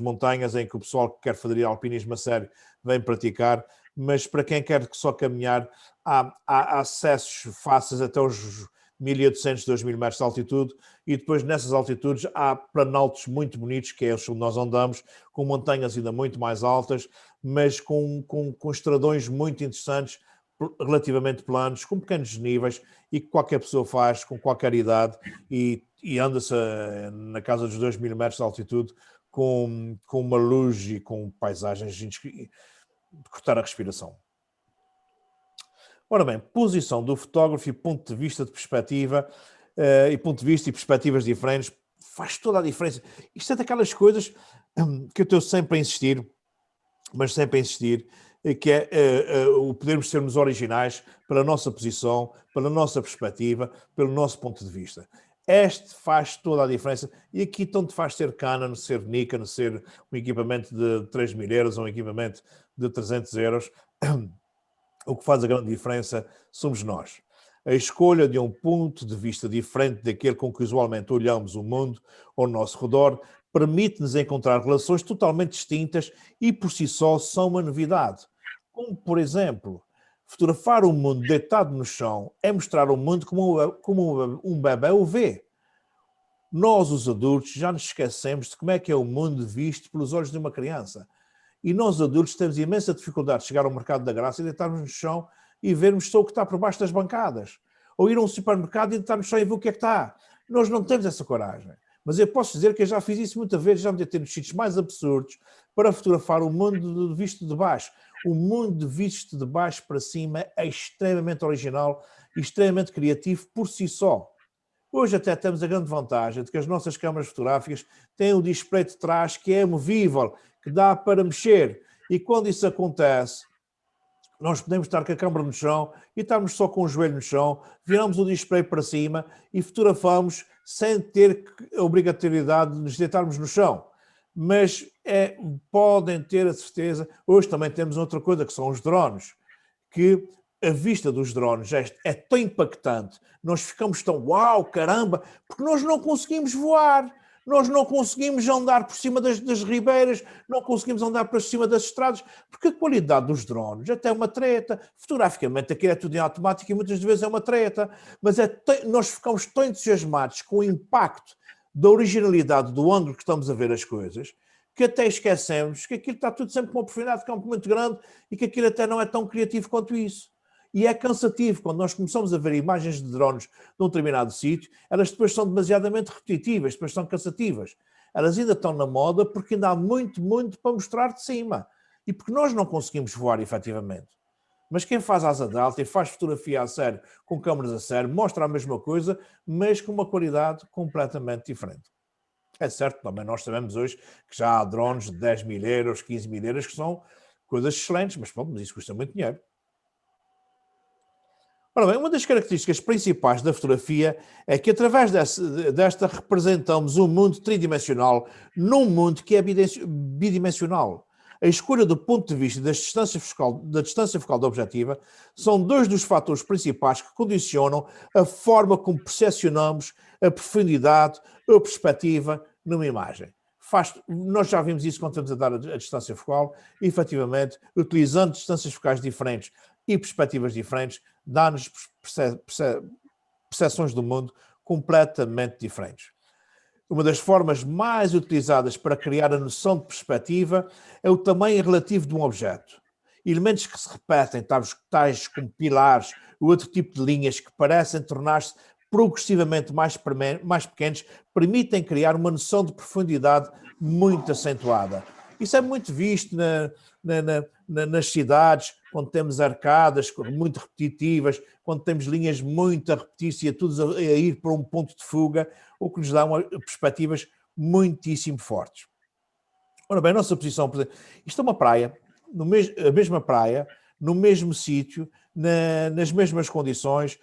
montanhas em que o pessoal que quer fazer alpinismo a sério vem praticar, mas para quem quer que só caminhar, há acessos fáceis até os 1.800, 2.000 metros de altitude, e depois nessas altitudes há planaltos muito bonitos, que é onde nós andamos, com montanhas ainda muito mais altas, mas com estradões muito interessantes, relativamente planos, com pequenos níveis, e que qualquer pessoa faz com qualquer idade, e anda-se na casa dos 2.000 metros de altitude com uma luz e com paisagens de cortar a respiração. Ora bem, posição do fotógrafo e ponto de vista de perspectiva, e ponto de vista e perspectivas diferentes, faz toda a diferença. Isto é daquelas coisas que eu estou sempre a insistir, que é o podermos sermos originais pela nossa posição, pela nossa perspectiva, pelo nosso ponto de vista. Este faz toda a diferença, e aqui tanto faz ser Canon, ser Nikon, ser um equipamento de 3.000 euros ou um equipamento de 300 euros. O que faz a grande diferença somos nós. A escolha de um ponto de vista diferente daquele com que usualmente olhamos o mundo ao nosso redor permite-nos encontrar relações totalmente distintas e por si só são uma novidade. Como, por exemplo, fotografar o mundo deitado no chão é mostrar o mundo como um bebê o vê. Nós, os adultos, já nos esquecemos de como é que é o mundo visto pelos olhos de uma criança. E nós, adultos, temos imensa dificuldade de chegar ao mercado da graça e deitarmos no chão e vermos só o que está por baixo das bancadas. Ou ir a um supermercado e deitar no chão e ver o que é que está. Nós não temos essa coragem. Mas eu posso dizer que eu já fiz isso muitas vezes, já me deitei nos sítios mais absurdos para fotografar o mundo visto de baixo. O mundo visto de baixo para cima é extremamente original e extremamente criativo por si só. Hoje até temos a grande vantagem de que as nossas câmaras fotográficas têm um display de trás que é movível, que dá para mexer. E quando isso acontece, nós podemos estar com a câmara no chão e estarmos só com o joelho no chão, viramos o display para cima e fotografamos sem ter a obrigatoriedade de nos deitarmos no chão. Mas podem ter a certeza, hoje também temos outra coisa que são os drones, que a vista dos drones é tão impactante, nós ficamos tão, uau, caramba, porque nós não conseguimos voar. Nós não conseguimos andar por cima das ribeiras, não conseguimos andar por cima das estradas, porque a qualidade dos drones até é uma treta. Fotograficamente aquilo é tudo em automático e muitas vezes é uma treta, mas nós ficamos tão entusiasmados com o impacto da originalidade do ângulo que estamos a ver as coisas, que até esquecemos que aquilo está tudo sempre com uma profundidade de campo muito grande e que aquilo até não é tão criativo quanto isso. E é cansativo, quando nós começamos a ver imagens de drones de um determinado sítio, elas depois são demasiadamente repetitivas, depois são cansativas. Elas ainda estão na moda porque ainda há muito, muito para mostrar de cima. E porque nós não conseguimos voar efetivamente. Mas quem faz asa delta e faz fotografia a sério, com câmaras a sério, mostra a mesma coisa, mas com uma qualidade completamente diferente. É certo, também nós sabemos hoje que já há drones de 10 mil euros, 15 mil euros, que são coisas excelentes, mas pronto, mas isso custa muito dinheiro. Ora bem, uma das características principais da fotografia é que através desta representamos um mundo tridimensional num mundo que é bidimensional. A escolha do ponto de vista da distância focal da objetiva são dois dos fatores principais que condicionam a forma como percepcionamos a profundidade ou a perspectiva numa imagem. Nós já vimos isso quando estamos a dar a distância focal e, efetivamente, utilizando distâncias focais diferentes e perspectivas diferentes, dá-nos percepções do mundo completamente diferentes. Uma das formas mais utilizadas para criar a noção de perspectiva é o tamanho relativo de um objeto. Elementos que se repetem, tais como pilares ou outro tipo de linhas que parecem tornar-se progressivamente mais pequenos, permitem criar uma noção de profundidade muito acentuada. Isso é muito visto nas cidades, quando temos arcadas muito repetitivas, quando temos linhas muito a repetir-se e tudo a ir para um ponto de fuga, o que nos dá perspectivas muitíssimo fortes. Ora bem, a nossa posição, por exemplo, isto é uma praia, a mesma praia, no mesmo sítio, nas mesmas condições,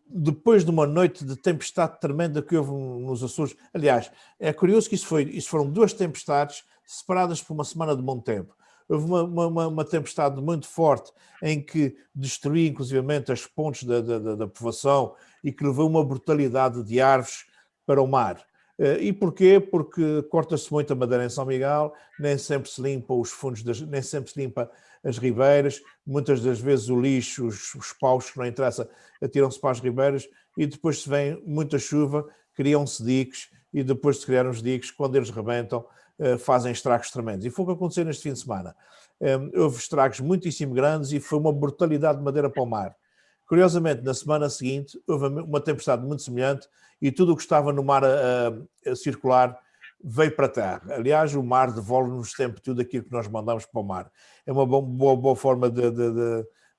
depois de uma noite de tempestade tremenda que houve nos Açores. Aliás, é curioso que isso foram duas tempestades separadas por uma semana de bom tempo. Houve uma tempestade muito forte em que destruiu inclusivamente as pontes da povoação e que levou uma brutalidade de árvores para o mar. E porquê? Porque corta-se muito a madeira em São Miguel, nem sempre se limpa os fundos, nem sempre se limpa as ribeiras, muitas das vezes o lixo, os paus que não interessa, atiram-se para as ribeiras e depois se vem muita chuva, criam-se diques e depois de criar os diques, quando eles rebentam, fazem estragos tremendos. E foi o que aconteceu neste fim de semana. Houve estragos muitíssimo grandes e foi uma brutalidade de madeira para o mar. Curiosamente, na semana seguinte, houve uma tempestade muito semelhante e tudo o que estava no mar a circular veio para a terra. Aliás, o mar devolve-nos sempre tudo aquilo que nós mandamos para o mar. É uma boa forma de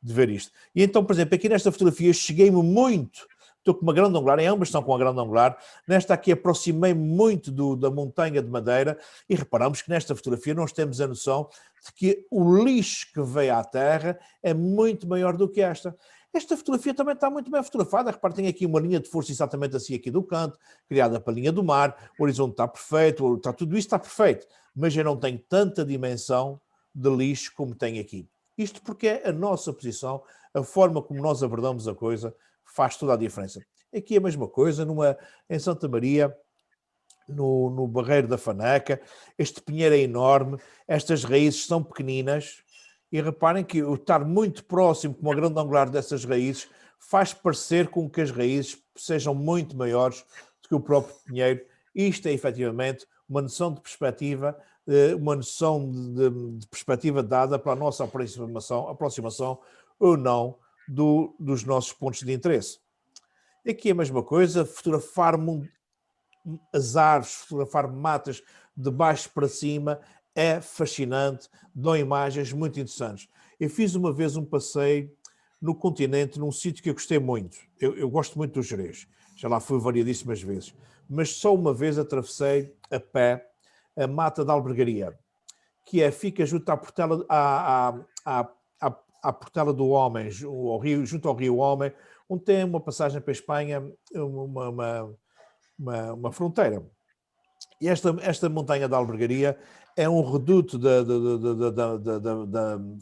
ver isto. E então, por exemplo, aqui nesta fotografia cheguei-me muito, estou com uma grande angular, em ambas estão com uma grande angular, nesta aqui aproximei-me muito da montanha de madeira e reparamos que nesta fotografia nós temos a noção de que o lixo que veio à terra é muito maior do que esta. Esta fotografia também está muito bem fotografada. Repare, tem aqui uma linha de força exatamente assim aqui do canto, criada para a linha do mar, o horizonte está perfeito, tudo isso está perfeito, mas eu não tenho tanta dimensão de lixo como tem aqui. Isto porque é a nossa posição, a forma como nós abordamos a coisa, faz toda a diferença. Aqui é a mesma coisa, em Santa Maria, no Barreiro da Faneca, este pinheiro é enorme, estas raízes são pequeninas, e reparem que o estar muito próximo com uma grande angular dessas raízes faz parecer com que as raízes sejam muito maiores do que o próprio pinheiro. Isto é efetivamente uma noção de perspectiva, uma noção de perspectiva dada para a nossa aproximação ou não dos nossos pontos de interesse. Aqui é a mesma coisa, fotografar as árvores, fotografar matas de baixo para cima é fascinante, dão imagens muito interessantes. Eu fiz uma vez um passeio no continente, num sítio que eu gostei muito. Eu gosto muito do Gerês. já lá fui variadíssimas vezes, mas só uma vez atravessei a pé a Mata da Albergaria, que fica junto à Portela, à Portela do Homem, junto ao Rio Homem, onde tem uma passagem para a Espanha, uma fronteira. E esta montanha da Albergaria é um reduto da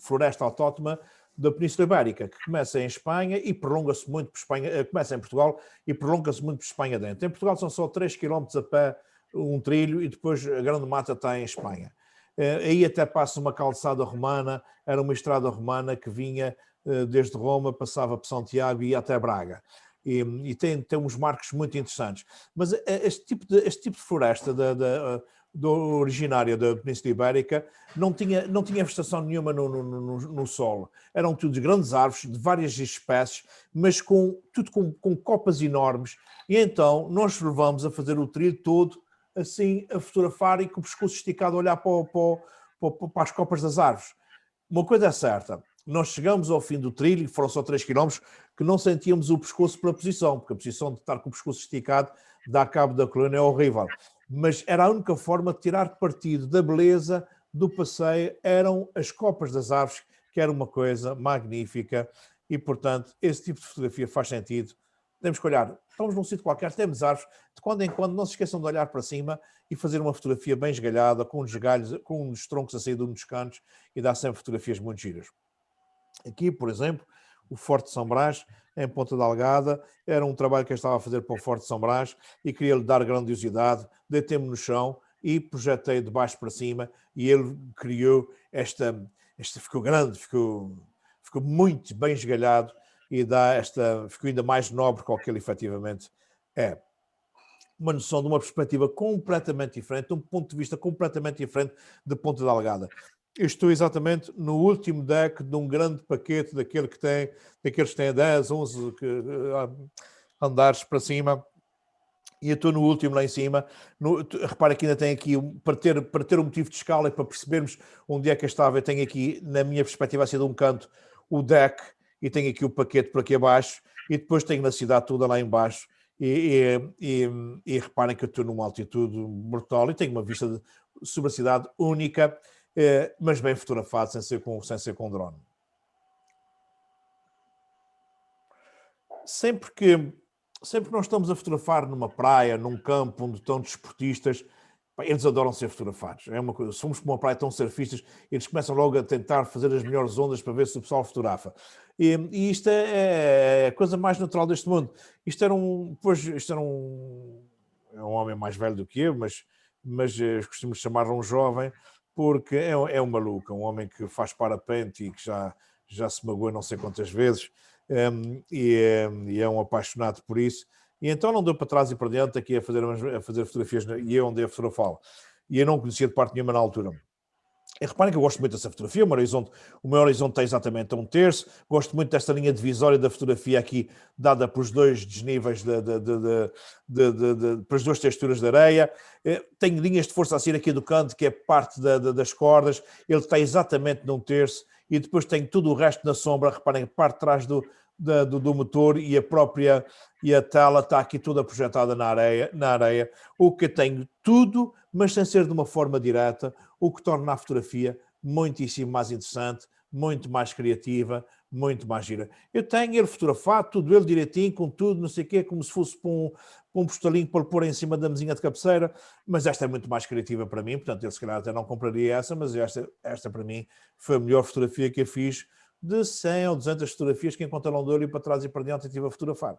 floresta autóctona da Península Ibérica, que começa em Espanha e prolonga-se muito por Espanha, começa em Portugal e prolonga-se muito por Espanha dentro. Em Portugal são só 3 km a pé, um trilho, e depois a grande mata está em Espanha. Aí até passa uma calçada romana, era uma estrada romana que vinha desde Roma, passava por Santiago e ia até Braga. E tem uns marcos muito interessantes. Mas este tipo de floresta originária da Península Ibérica não tinha vegetação nenhuma no solo. Eram tudo grandes árvores de várias espécies, mas tudo com copas enormes. E então nós levamos a fazer o trilho todo assim, a fotografar e com o pescoço esticado a olhar para as copas das árvores. Uma coisa é certa, nós chegamos ao fim do trilho, e foram só 3 km, que não sentíamos o pescoço pela posição, porque a posição de estar com o pescoço esticado dá cabo da coluna, é horrível. Mas era a única forma de tirar partido da beleza do passeio, eram as copas das árvores, que era uma coisa magnífica, e portanto esse tipo de fotografia faz sentido. Temos que olhar, estamos num sítio qualquer, temos árvores, de quando em quando não se esqueçam de olhar para cima e fazer uma fotografia bem esgalhada, com uns galhos, com uns troncos a sair de um dos cantos, e dá sempre fotografias muito giras. Aqui, por exemplo, o Forte de São Brás, em Ponta Delgada, era um trabalho que eu estava a fazer para o Forte de São Brás e queria-lhe dar grandiosidade, deitei-me no chão e projetei de baixo para cima, e ele criou esta ficou grande, ficou muito bem esgalhado, e ficou ainda mais nobre do que ele efetivamente é. Uma noção de uma perspectiva completamente diferente, de um ponto de vista completamente diferente de Ponta Delgada. Eu estou exatamente no último deck de um grande paquete daqueles que têm 10, 11 andares para cima, e eu estou no último lá em cima. Repara que ainda tem aqui, para ter um motivo de escala e para percebermos onde é que eu estava, eu tenho aqui, na minha perspectiva, assim de um canto, o deck, e tenho aqui o paquete por aqui abaixo, e depois tenho na cidade toda lá em baixo, e reparem que eu estou numa altitude brutal, e tenho uma vista sobre a cidade única, mas bem fotografado, sem ser com drone. Sempre que nós estamos a fotografar numa praia, num campo onde estão desportistas, eles adoram ser fotografados. É uma coisa, somos como uma praia tão surfistas, eles começam logo a tentar fazer as melhores ondas para ver se o pessoal fotografa. E isto é a coisa mais natural deste mundo. Isto era um homem mais velho do que eu, mas costumo chamar um jovem, porque é um maluco, um homem que faz parapente e que já se magoou não sei quantas vezes, e é um apaixonado por isso. E então não deu para trás e para diante aqui a fazer fotografias, e eu andei a fotografá-lo. E eu não conhecia de parte nenhuma na altura. E reparem que eu gosto muito dessa fotografia, o meu horizonte tem exatamente a 1/3, gosto muito desta linha divisória da fotografia aqui, dada pelos dois desníveis, pelas duas texturas de areia. Tenho linhas de força a sair aqui do canto, que é parte das cordas, ele está exatamente num 1/3, e depois tenho tudo o resto na sombra. Reparem, a parte de trás do motor e a tela está aqui toda projetada na areia, o que tenho tudo, mas sem ser de uma forma direta, o que torna a fotografia muitíssimo mais interessante, muito mais criativa, muito mais gira. Eu tenho ele fotografado, tudo ele direitinho, com tudo, não sei o quê, como se fosse para um postalinho para pôr em cima da mesinha de cabeceira, mas esta é muito mais criativa para mim, portanto, eu se calhar até não compraria essa, mas esta para mim foi a melhor fotografia que eu fiz, de 100 ou 200 fotografias que enquanto eu olho para trás e para diante eu estive a fotografar.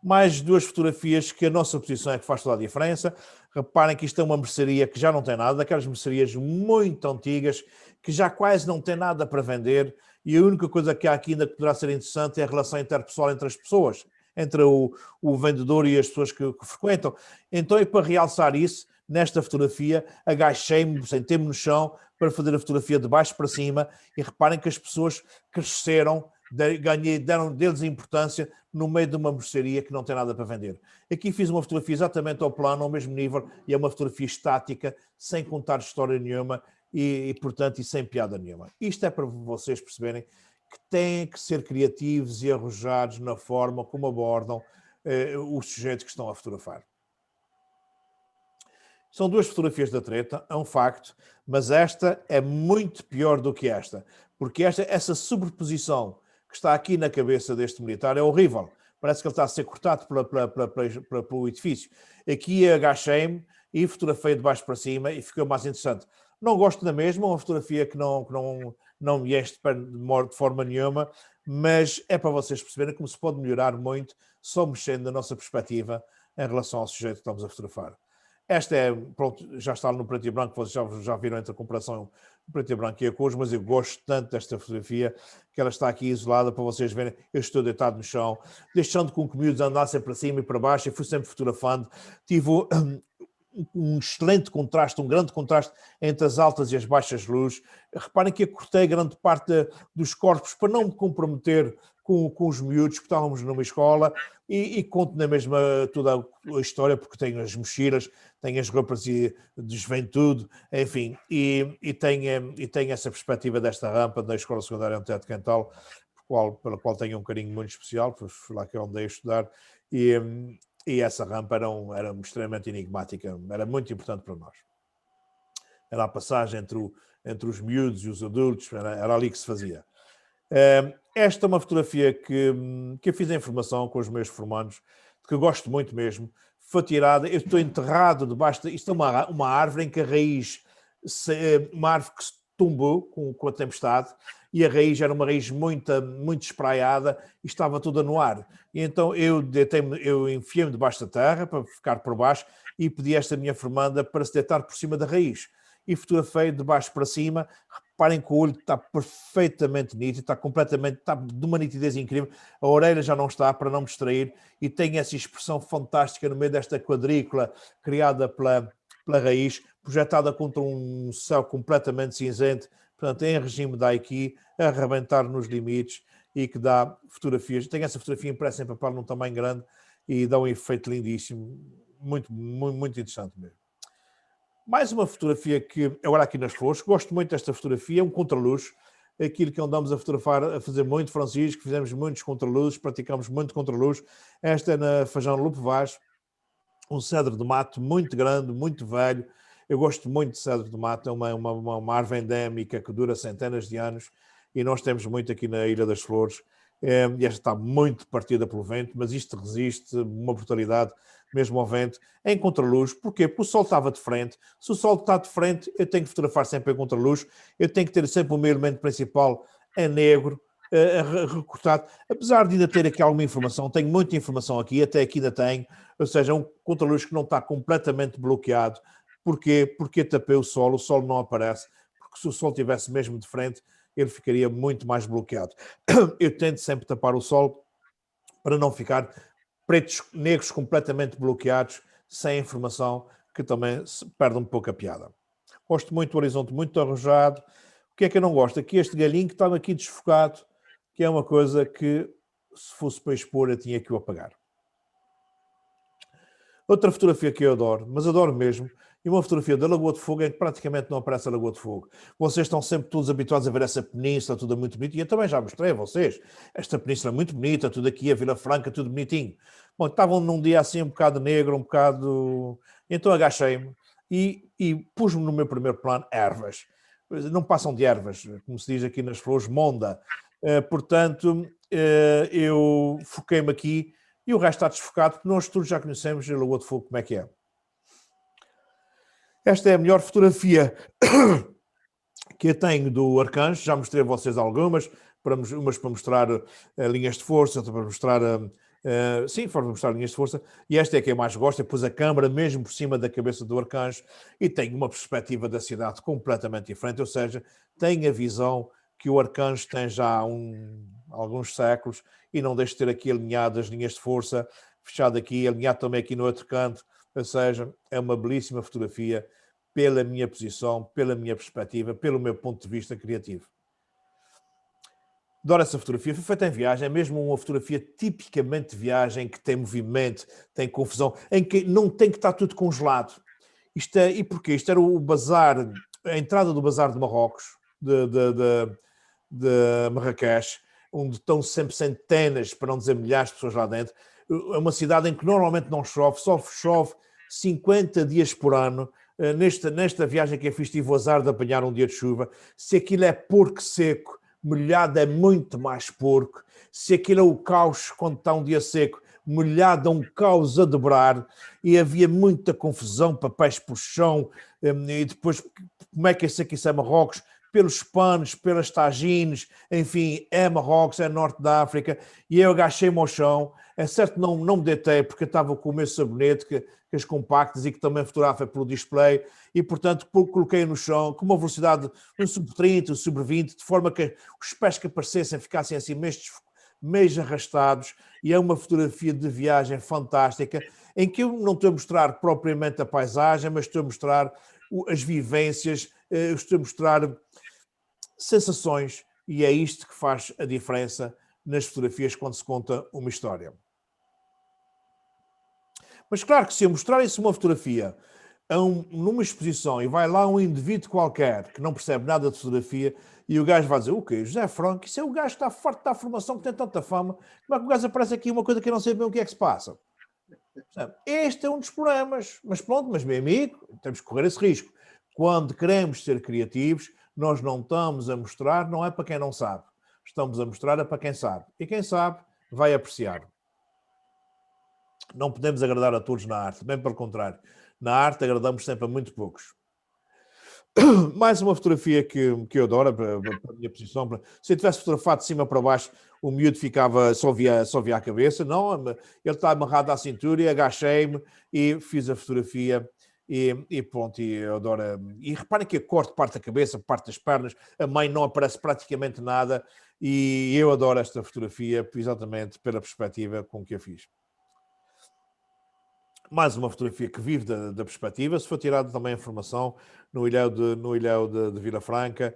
Mais 2 fotografias que a nossa posição é que faz toda a diferença. Reparem que isto é uma mercearia que já não tem nada, daquelas mercearias muito antigas, que já quase não tem nada para vender, e a única coisa que há aqui ainda que poderá ser interessante é a relação interpessoal entre as pessoas, entre o vendedor e as pessoas que frequentam. Então, e para realçar isso, nesta fotografia, agachei-me, sentei-me no chão para fazer a fotografia de baixo para cima, e reparem que as pessoas cresceram, deram deles importância no meio de uma mercearia que não tem nada para vender. Aqui fiz uma fotografia exatamente ao plano, ao mesmo nível, e é uma fotografia estática, sem contar história nenhuma, e portanto, e sem piada nenhuma. Isto é para vocês perceberem que têm que ser criativos e arrojados na forma como abordam os sujeitos que estão a fotografar. São duas fotografias da treta, é um facto, mas esta é muito pior do que esta, porque essa sobreposição que está aqui na cabeça deste militar é horrível. Parece que ele está a ser cortado pelo edifício. Aqui agachei-me e fotografei de baixo para cima e ficou mais interessante. Não gosto da mesma, uma fotografia que não me enche de forma nenhuma, mas é para vocês perceberem como se pode melhorar muito só mexendo na nossa perspectiva em relação ao sujeito que estamos a fotografar. Esta é, pronto, já está no preto e branco, vocês já viram entre a comparação preto e branco e a cores, mas eu gosto tanto desta fotografia que ela está aqui isolada para vocês verem. Eu estou deitado no chão, deixando com que o miúdos andassem para cima e para baixo, eu fui sempre fotografando, tive um excelente contraste, um grande contraste entre as altas e as baixas luzes. Reparem que eu cortei grande parte dos corpos para não me comprometer com os miúdos, que estávamos numa escola, e conto na mesma toda a história, porque tenho as mochilas, tenho as roupas de juventude, enfim, e tenho essa perspectiva desta rampa da Escola Secundária Antero de Quental, pela qual tenho um carinho muito especial, porque foi lá que eu andei a estudar, e essa rampa era extremamente enigmática, era muito importante para nós. Era a passagem entre os miúdos e os adultos, era ali que se fazia. Esta é uma fotografia que eu fiz em formação com os meus formandos, que eu gosto muito mesmo. Foi tirada, eu estou enterrado debaixo isto é uma árvore em que a raiz, uma árvore que se tombou com a tempestade, e a raiz era uma raiz muito espraiada e estava toda no ar. E então eu enfiei-me debaixo da terra para ficar por baixo e pedi a esta minha formanda para se deitar por cima da raiz. E fotografei de baixo para cima. Reparem que o olho está perfeitamente nítido, está de uma nitidez incrível. A orelha já não está, para não me distrair, e tem essa expressão fantástica no meio desta quadrícula criada pela raiz, projetada contra um céu completamente cinzento, portanto, em regime Daiki, a arrebentar nos limites, e que dá fotografias. Tem essa fotografia impressa em papel num tamanho grande e dá um efeito lindíssimo, muito, muito, muito interessante mesmo. Mais uma fotografia que, agora aqui nas flores, gosto muito desta fotografia, é um contraluz, aquilo que andamos a fotografar, a fazer muito, Francisco, fizemos muitos contraluzes, praticamos muito contraluz. Esta é na Fajão Lupe Vaz, um cedro de mato muito grande, muito velho. Eu gosto muito de cedro de mato, é uma árvore endémica que dura centenas de anos, e nós temos muito aqui na Ilha das Flores. E esta está muito partida pelo vento, mas isto resiste uma brutalidade mesmo ao vento, em contraluz. Porquê? Porque o sol estava de frente. Se o sol está de frente, eu tenho que fotografar sempre em contraluz, eu tenho que ter sempre o meu elemento principal em negro, recortado. Apesar de ainda ter aqui alguma informação, tenho muita informação aqui, até aqui ainda tenho, ou seja, um contraluz que não está completamente bloqueado. Porquê? Porque tapei o sol não aparece, porque se o sol estivesse mesmo de frente, ele ficaria muito mais bloqueado. Eu tento sempre tapar o sol para não ficar pretos, negros completamente bloqueados, sem informação, que também se perde um pouco a piada. Gosto muito do horizonte muito arrojado. O que é que eu não gosto? Aqui este galinho que está aqui desfocado, que é uma coisa que, se fosse para expor, eu tinha que o apagar. Outra fotografia que eu adoro, mas adoro mesmo, e uma fotografia da Lagoa de Fogo, em que praticamente não aparece a Lagoa de Fogo. Vocês estão sempre todos habituados a ver essa península, tudo muito bonito, e eu também já mostrei a vocês. Esta península é muito bonita, tudo aqui, a Vila Franca, tudo bonitinho. Bom, estavam num dia assim um bocado negro, um bocado... Então agachei-me e pus-me no meu primeiro plano ervas. Não passam de ervas, como se diz aqui nas flores, monda. Portanto, eu foquei-me aqui, e o resto está desfocado, porque nós todos já conhecemos a Lagoa de Fogo, como é que é. Esta é a melhor fotografia que eu tenho do Arcanjo. Já mostrei a vocês algumas, umas para mostrar linhas de força, outra para mostrar... sim, para mostrar linhas de força. E esta é que eu mais gosto. Eu pus a câmara mesmo por cima da cabeça do Arcanjo e tenho uma perspectiva da cidade completamente diferente. Ou seja, tenho a visão que o Arcanjo tem já há alguns séculos, e não deixo de ter aqui alinhado as linhas de força, fechado aqui, alinhado também aqui no outro canto. Ou seja, é uma belíssima fotografia pela minha posição, pela minha perspectiva, pelo meu ponto de vista criativo. Adoro essa fotografia, foi feita em viagem, é mesmo uma fotografia tipicamente de viagem, que tem movimento, tem confusão, em que não tem que estar tudo congelado. E porquê? Isto era o bazar, a entrada do bazar de Marrocos, de Marrakech, onde estão sempre centenas, para não dizer milhares de pessoas lá dentro. É uma cidade em que normalmente não chove, só chove 50 dias por ano. Nesta viagem que eu fiz, tive o azar de apanhar um dia de chuva. Se aquilo é porco seco, molhado é muito mais porco. Se aquilo é o caos quando está um dia seco, molhado é um caos a dobrar. E havia muita confusão, papéis por chão. E depois, como é que isso é Marrocos? Pelos panos, pelas tagines, enfim, é Marrocos, é Norte da África. E eu agachei-me ao chão. É certo que não me deitei, porque eu estava com o meu sabonete, que as compactas e que também fotografa pelo display, e portanto coloquei no chão com uma velocidade um sub 30, um sub 20, de forma que os pés que aparecessem ficassem assim meio arrastados, e é uma fotografia de viagem fantástica, em que eu não estou a mostrar propriamente a paisagem, mas estou a mostrar as vivências, estou a mostrar sensações, e é isto que faz a diferença nas fotografias quando se conta uma história. Mas claro que se eu mostrarem-se uma fotografia numa exposição e vai lá um indivíduo qualquer que não percebe nada de fotografia e o gajo vai dizer, o quê? José Franco, isso é o gajo que está forte da formação, que tem tanta fama, como é que o gajo aparece aqui uma coisa que eu não sei bem o que é que se passa? Este é um dos problemas. Mas pronto, mas meu amigo, temos que correr esse risco. Quando queremos ser criativos, nós não estamos a mostrar, não é para quem não sabe. Estamos a mostrar é para quem sabe. E quem sabe vai apreciar. Não podemos agradar a todos na arte, bem pelo contrário. Na arte agradamos sempre a muito poucos. Mais uma fotografia que eu adoro, para a minha posição. Se eu tivesse fotografado de cima para baixo, o miúdo ficava, só via a cabeça. Não, ele está amarrado à cintura e agachei-me e fiz a fotografia. E pronto, e eu adoro. E reparem que eu corto parte da cabeça, parte das pernas, a mãe não aparece praticamente nada. E eu adoro esta fotografia, exatamente pela perspectiva com que a fiz. Mais uma fotografia que vive da perspectiva. Se foi tirada também a formação no ilhéu de Vila Franca.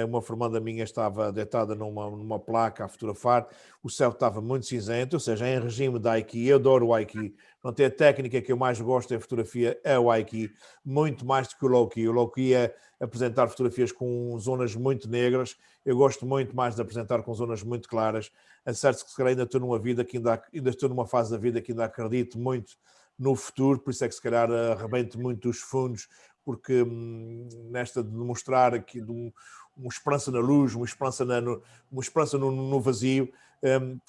Uma formanda minha estava deitada numa placa a fotografar. O céu estava muito cinzento, ou seja, em regime de Aiki. Eu adoro o Aiki. Não tem a técnica que eu mais gosto em fotografia, é o Aiki. Muito mais do que o Low-Key. O Low-Key é apresentar fotografias com zonas muito negras. Eu gosto muito mais de apresentar com zonas muito claras. É certo que se calhar ainda estou ainda estou numa fase da vida que ainda acredito muito no futuro, por isso é que se calhar arrebento muito os fundos, porque nesta de mostrar aqui uma esperança na luz, uma esperança no vazio.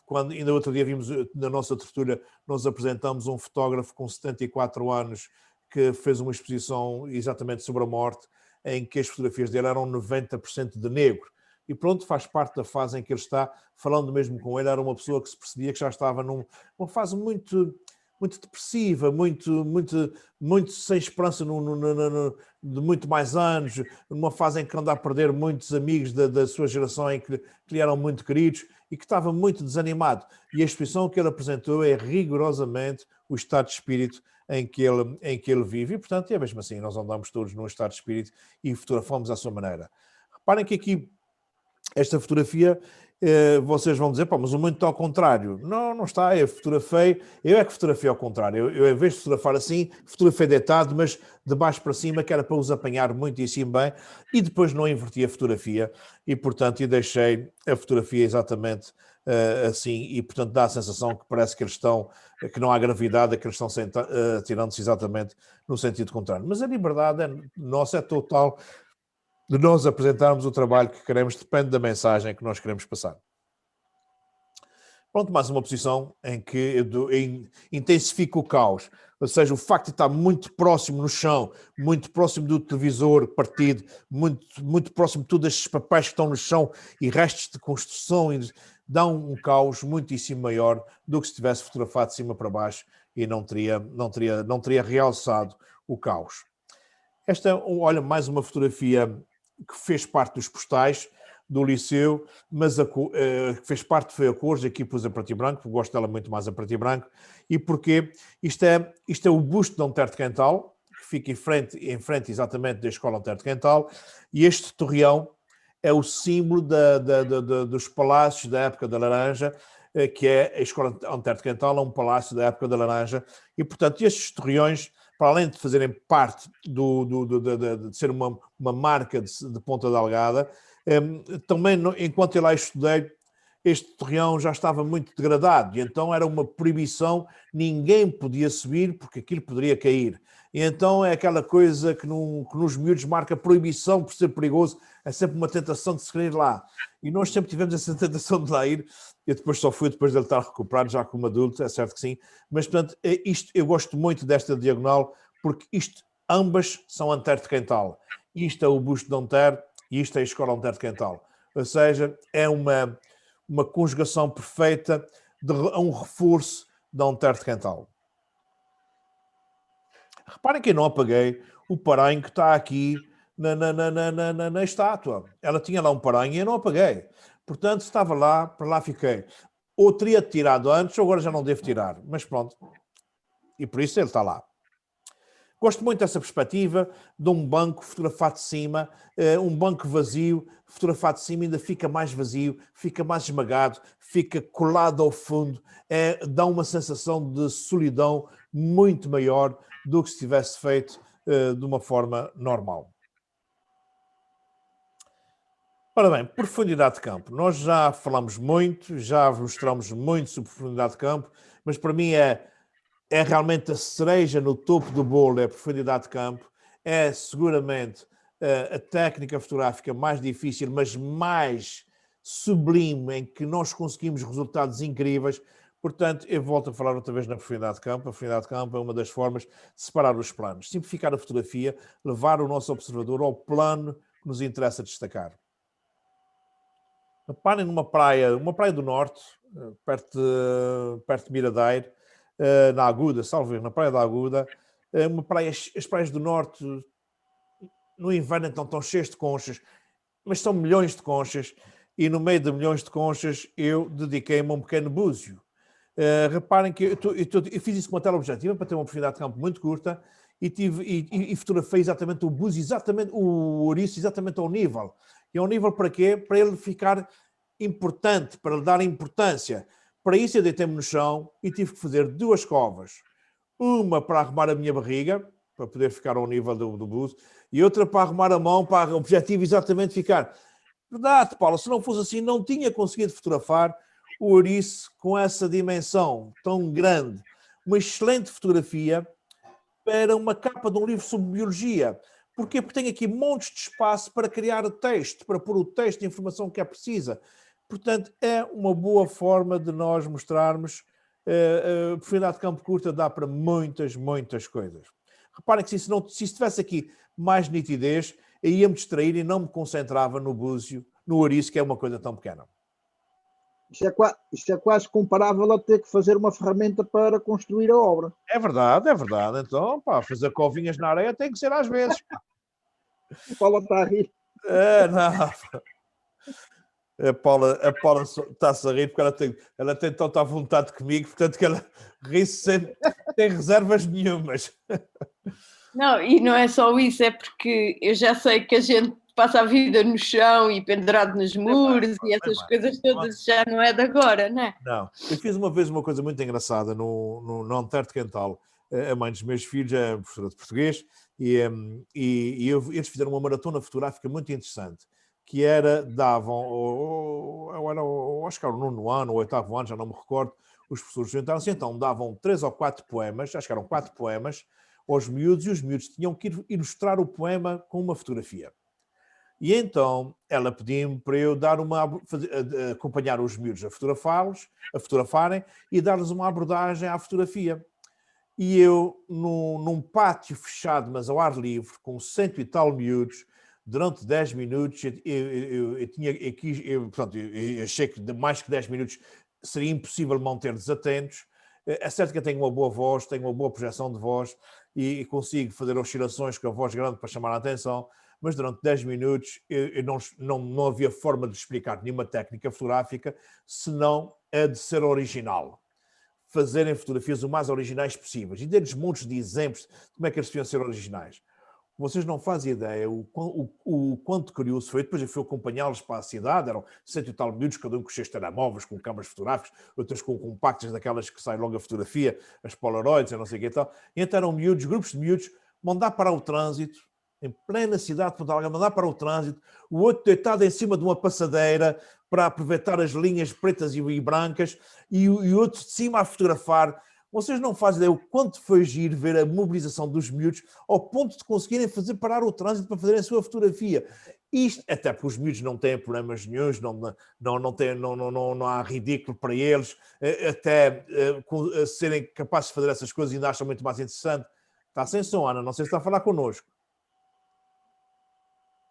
Quando ainda outro dia vimos na nossa tertúlia, nós apresentamos um fotógrafo com 74 anos que fez uma exposição exatamente sobre a morte, em que as fotografias dele eram 90% de negro. E pronto, faz parte da fase em que ele está. Falando mesmo com ele, era uma pessoa que se percebia que já estava numa fase muito depressiva, muito sem esperança de muito mais anos, numa fase em que anda a perder muitos amigos da sua geração em que lhe eram muito queridos e que estava muito desanimado. E a exposição que ele apresentou é rigorosamente o estado de espírito em que ele vive. E, portanto, é mesmo assim, nós andamos todos num estado de espírito e fotografamos à sua maneira. Reparem que aqui, esta fotografia, vocês vão dizer, pá, mas o mundo está ao contrário. Não está, eu é que fotografei ao contrário. Eu, em vez de fotografar assim, fotografei deitado, mas de baixo para cima, que era para os apanhar muitíssimo bem, e depois não inverti a fotografia, e portanto, eu deixei a fotografia exatamente assim, e portanto dá a sensação que parece que eles estão, que não há gravidade, que eles estão tirando-se exatamente no sentido contrário. Mas a liberdade nossa é total de nós apresentarmos o trabalho que queremos, depende da mensagem que nós queremos passar. Pronto, mais uma posição em que intensifica o caos. Ou seja, o facto de estar muito próximo no chão, muito próximo do televisor partido, muito próximo de todos estes papéis que estão no chão e restos de construção, dá um caos muitíssimo maior do que se tivesse fotografado de cima para baixo e não teria realçado o caos. Esta, olha, mais uma fotografia que fez parte dos postais do Liceu, mas que fez parte foi a cores, aqui pus a preto e branco, porque gosto dela muito mais a preto e branco, e porque isto é o busto de Dom Terro de Quental, que fica em frente exatamente da Escola Dom Terro de Quental, e este torreão é o símbolo dos palácios da época da Laranja, que é a Escola Dom Terro de Quental, é um palácio da época da Laranja, e portanto estes torreões, para além de fazerem parte de ser uma marca de Ponta Delgada, Também, enquanto eu lá estudei, este torreão já estava muito degradado e então era uma proibição, ninguém podia subir porque aquilo poderia cair. E então é aquela coisa que nos miúdos marca proibição por ser perigoso, é sempre uma tentação de se querer ir lá. E nós sempre tivemos essa tentação de lá ir. Eu depois só fui depois de ele estar recuperado, já como adulto, é certo que sim. Mas, portanto, isto, eu gosto muito desta diagonal, porque isto, ambas são Antero de Quental. Isto é o busto de Antero e isto é a escola Antero de Quental. Ou seja, é uma conjugação perfeita de um reforço de Antero de Quental. Reparem que eu não apaguei o paranho que está aqui na estátua. Ela tinha lá um paranho e eu não apaguei. Portanto, estava lá, para lá fiquei. Ou teria tirado antes, ou agora já não devo tirar. Mas pronto. E por isso ele está lá. Gosto muito dessa perspectiva de um banco fotografado de cima, um banco vazio, fotografado de cima ainda fica mais vazio, fica mais esmagado, fica colado ao fundo, dá uma sensação de solidão muito maior do que se tivesse feito de uma forma normal. Ora bem, profundidade de campo. Nós já falamos muito, já mostramos muito sobre profundidade de campo, mas para mim é realmente a cereja no topo do bolo, é a profundidade de campo, é seguramente a técnica fotográfica mais difícil, mas mais sublime, em que nós conseguimos resultados incríveis. Portanto, eu volto a falar outra vez na profundidade de campo. A profundidade de campo é uma das formas de separar os planos, simplificar a fotografia, levar o nosso observador ao plano que nos interessa destacar. Reparem numa praia do norte, perto de Miradeiro, na Aguda, salvo erro, na Praia da Aguda, as praias do norte no inverno então estão cheias de conchas, mas são milhões de conchas, e no meio de milhões de conchas eu dediquei-me a um pequeno búzio. Reparem que eu fiz isso com uma teleobjetiva para ter uma profundidade de campo muito curta e fotografei exatamente o búzio, exatamente o ouriço, exatamente ao nível. E ao nível para quê? Para ele ficar importante, para lhe dar importância. Para isso eu deitei-me no chão e tive que fazer duas covas. Uma para arrumar a minha barriga, para poder ficar ao nível do búzio, e outra para arrumar a mão, para o objetivo exatamente ficar. Verdade, Paulo, se não fosse assim, não tinha conseguido fotografar o ouriço com essa dimensão tão grande. Uma excelente fotografia para uma capa de um livro sobre biologia. Porquê? Porque tem aqui montes de espaço para criar o texto, para pôr o texto de informação que é precisa. Portanto, é uma boa forma de nós mostrarmos a profundidade de campo curta dá para muitas, muitas coisas. Reparem que se tivesse aqui mais nitidez, eu ia-me distrair e não me concentrava no búzio, no ouriço, que é uma coisa tão pequena. Isto é quase comparável a ter que fazer uma ferramenta para construir a obra. É verdade, é verdade. Então, pá, fazer covinhas na areia tem que ser às vezes. A Paula está a rir. Não. A Paula está-se a rir porque ela tem tanta vontade comigo, portanto que ela ri-se sem tem reservas nenhumas. Não, e não é só isso, é porque eu já sei que a gente passa a vida no chão e pendurado nos muros e essas coisas todas já não é de agora, não é? Não. Eu fiz uma vez uma coisa muito engraçada no Antero de Quental. A mãe dos meus filhos é professora de português e eles fizeram uma maratona fotográfica muito interessante, que acho que era o 9º ano ou 8º ano, já não me recordo, os professores juntaram-se, então davam 3 ou 4 poemas, acho que eram 4 poemas, aos miúdos, e os miúdos tinham que ilustrar o poema com uma fotografia. E então ela pediu-me para eu acompanhar os miúdos a fotografarem e dar-lhes uma abordagem à fotografia. E eu, num pátio fechado, mas ao ar livre, com 100 e tal miúdos, durante 10 minutos, eu achei que de mais que 10 minutos seria impossível manter-nos atentos. É certo que eu tenho uma boa voz, tenho uma boa projeção de voz e consigo fazer oscilações com a voz grande para chamar a atenção, mas durante 10 minutos não havia forma de explicar nenhuma técnica fotográfica senão a de ser original. Fazerem fotografias o mais originais possíveis e dar-lhes montes de exemplos de como é que eles deviam ser originais. Vocês não fazem ideia o quanto curioso foi. Depois eu fui acompanhá-los para a cidade, eram 100 e tal miúdos, cada um com os seus telemóveis, com câmaras fotográficas, outras com compactas daquelas que saem logo a fotografia, as Polaroids, eu não sei o que e tal. E então eram miúdos, grupos de miúdos, mandar parar o trânsito, em plena cidade de Ponta Delgada, mandar para o trânsito, o outro deitado em cima de uma passadeira para aproveitar as linhas pretas e brancas, e o outro de cima a fotografar. Vocês não fazem ideia o quanto foi giro ver a mobilização dos miúdos ao ponto de conseguirem fazer parar o trânsito para fazerem a sua fotografia. Isto, até porque os miúdos não têm problemas nenhuns, não há ridículo para eles, até serem capazes de fazer essas coisas ainda acham muito mais interessante. Está sem som, Ana, não sei se está a falar connosco.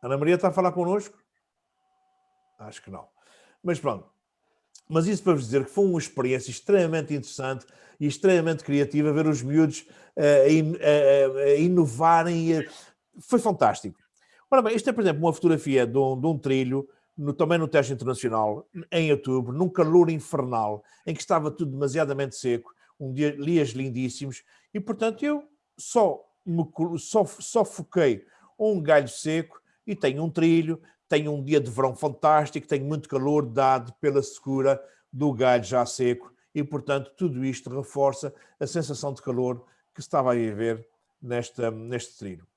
Ana Maria está a falar connosco? Acho que não. Mas pronto. Mas isso para vos dizer que foi uma experiência extremamente interessante e extremamente criativa ver os miúdos a inovarem. Foi fantástico. Ora bem, isto é, por exemplo, uma fotografia de um trilho, também no Tejo Internacional, em outubro, num calor infernal, em que estava tudo demasiadamente seco, dias lindíssimos, e portanto eu só foquei um galho seco e tenho um trilho, tenho um dia de verão fantástico, tenho muito calor dado pela secura do galho já seco e, portanto, tudo isto reforça a sensação de calor que estava a viver neste trilho.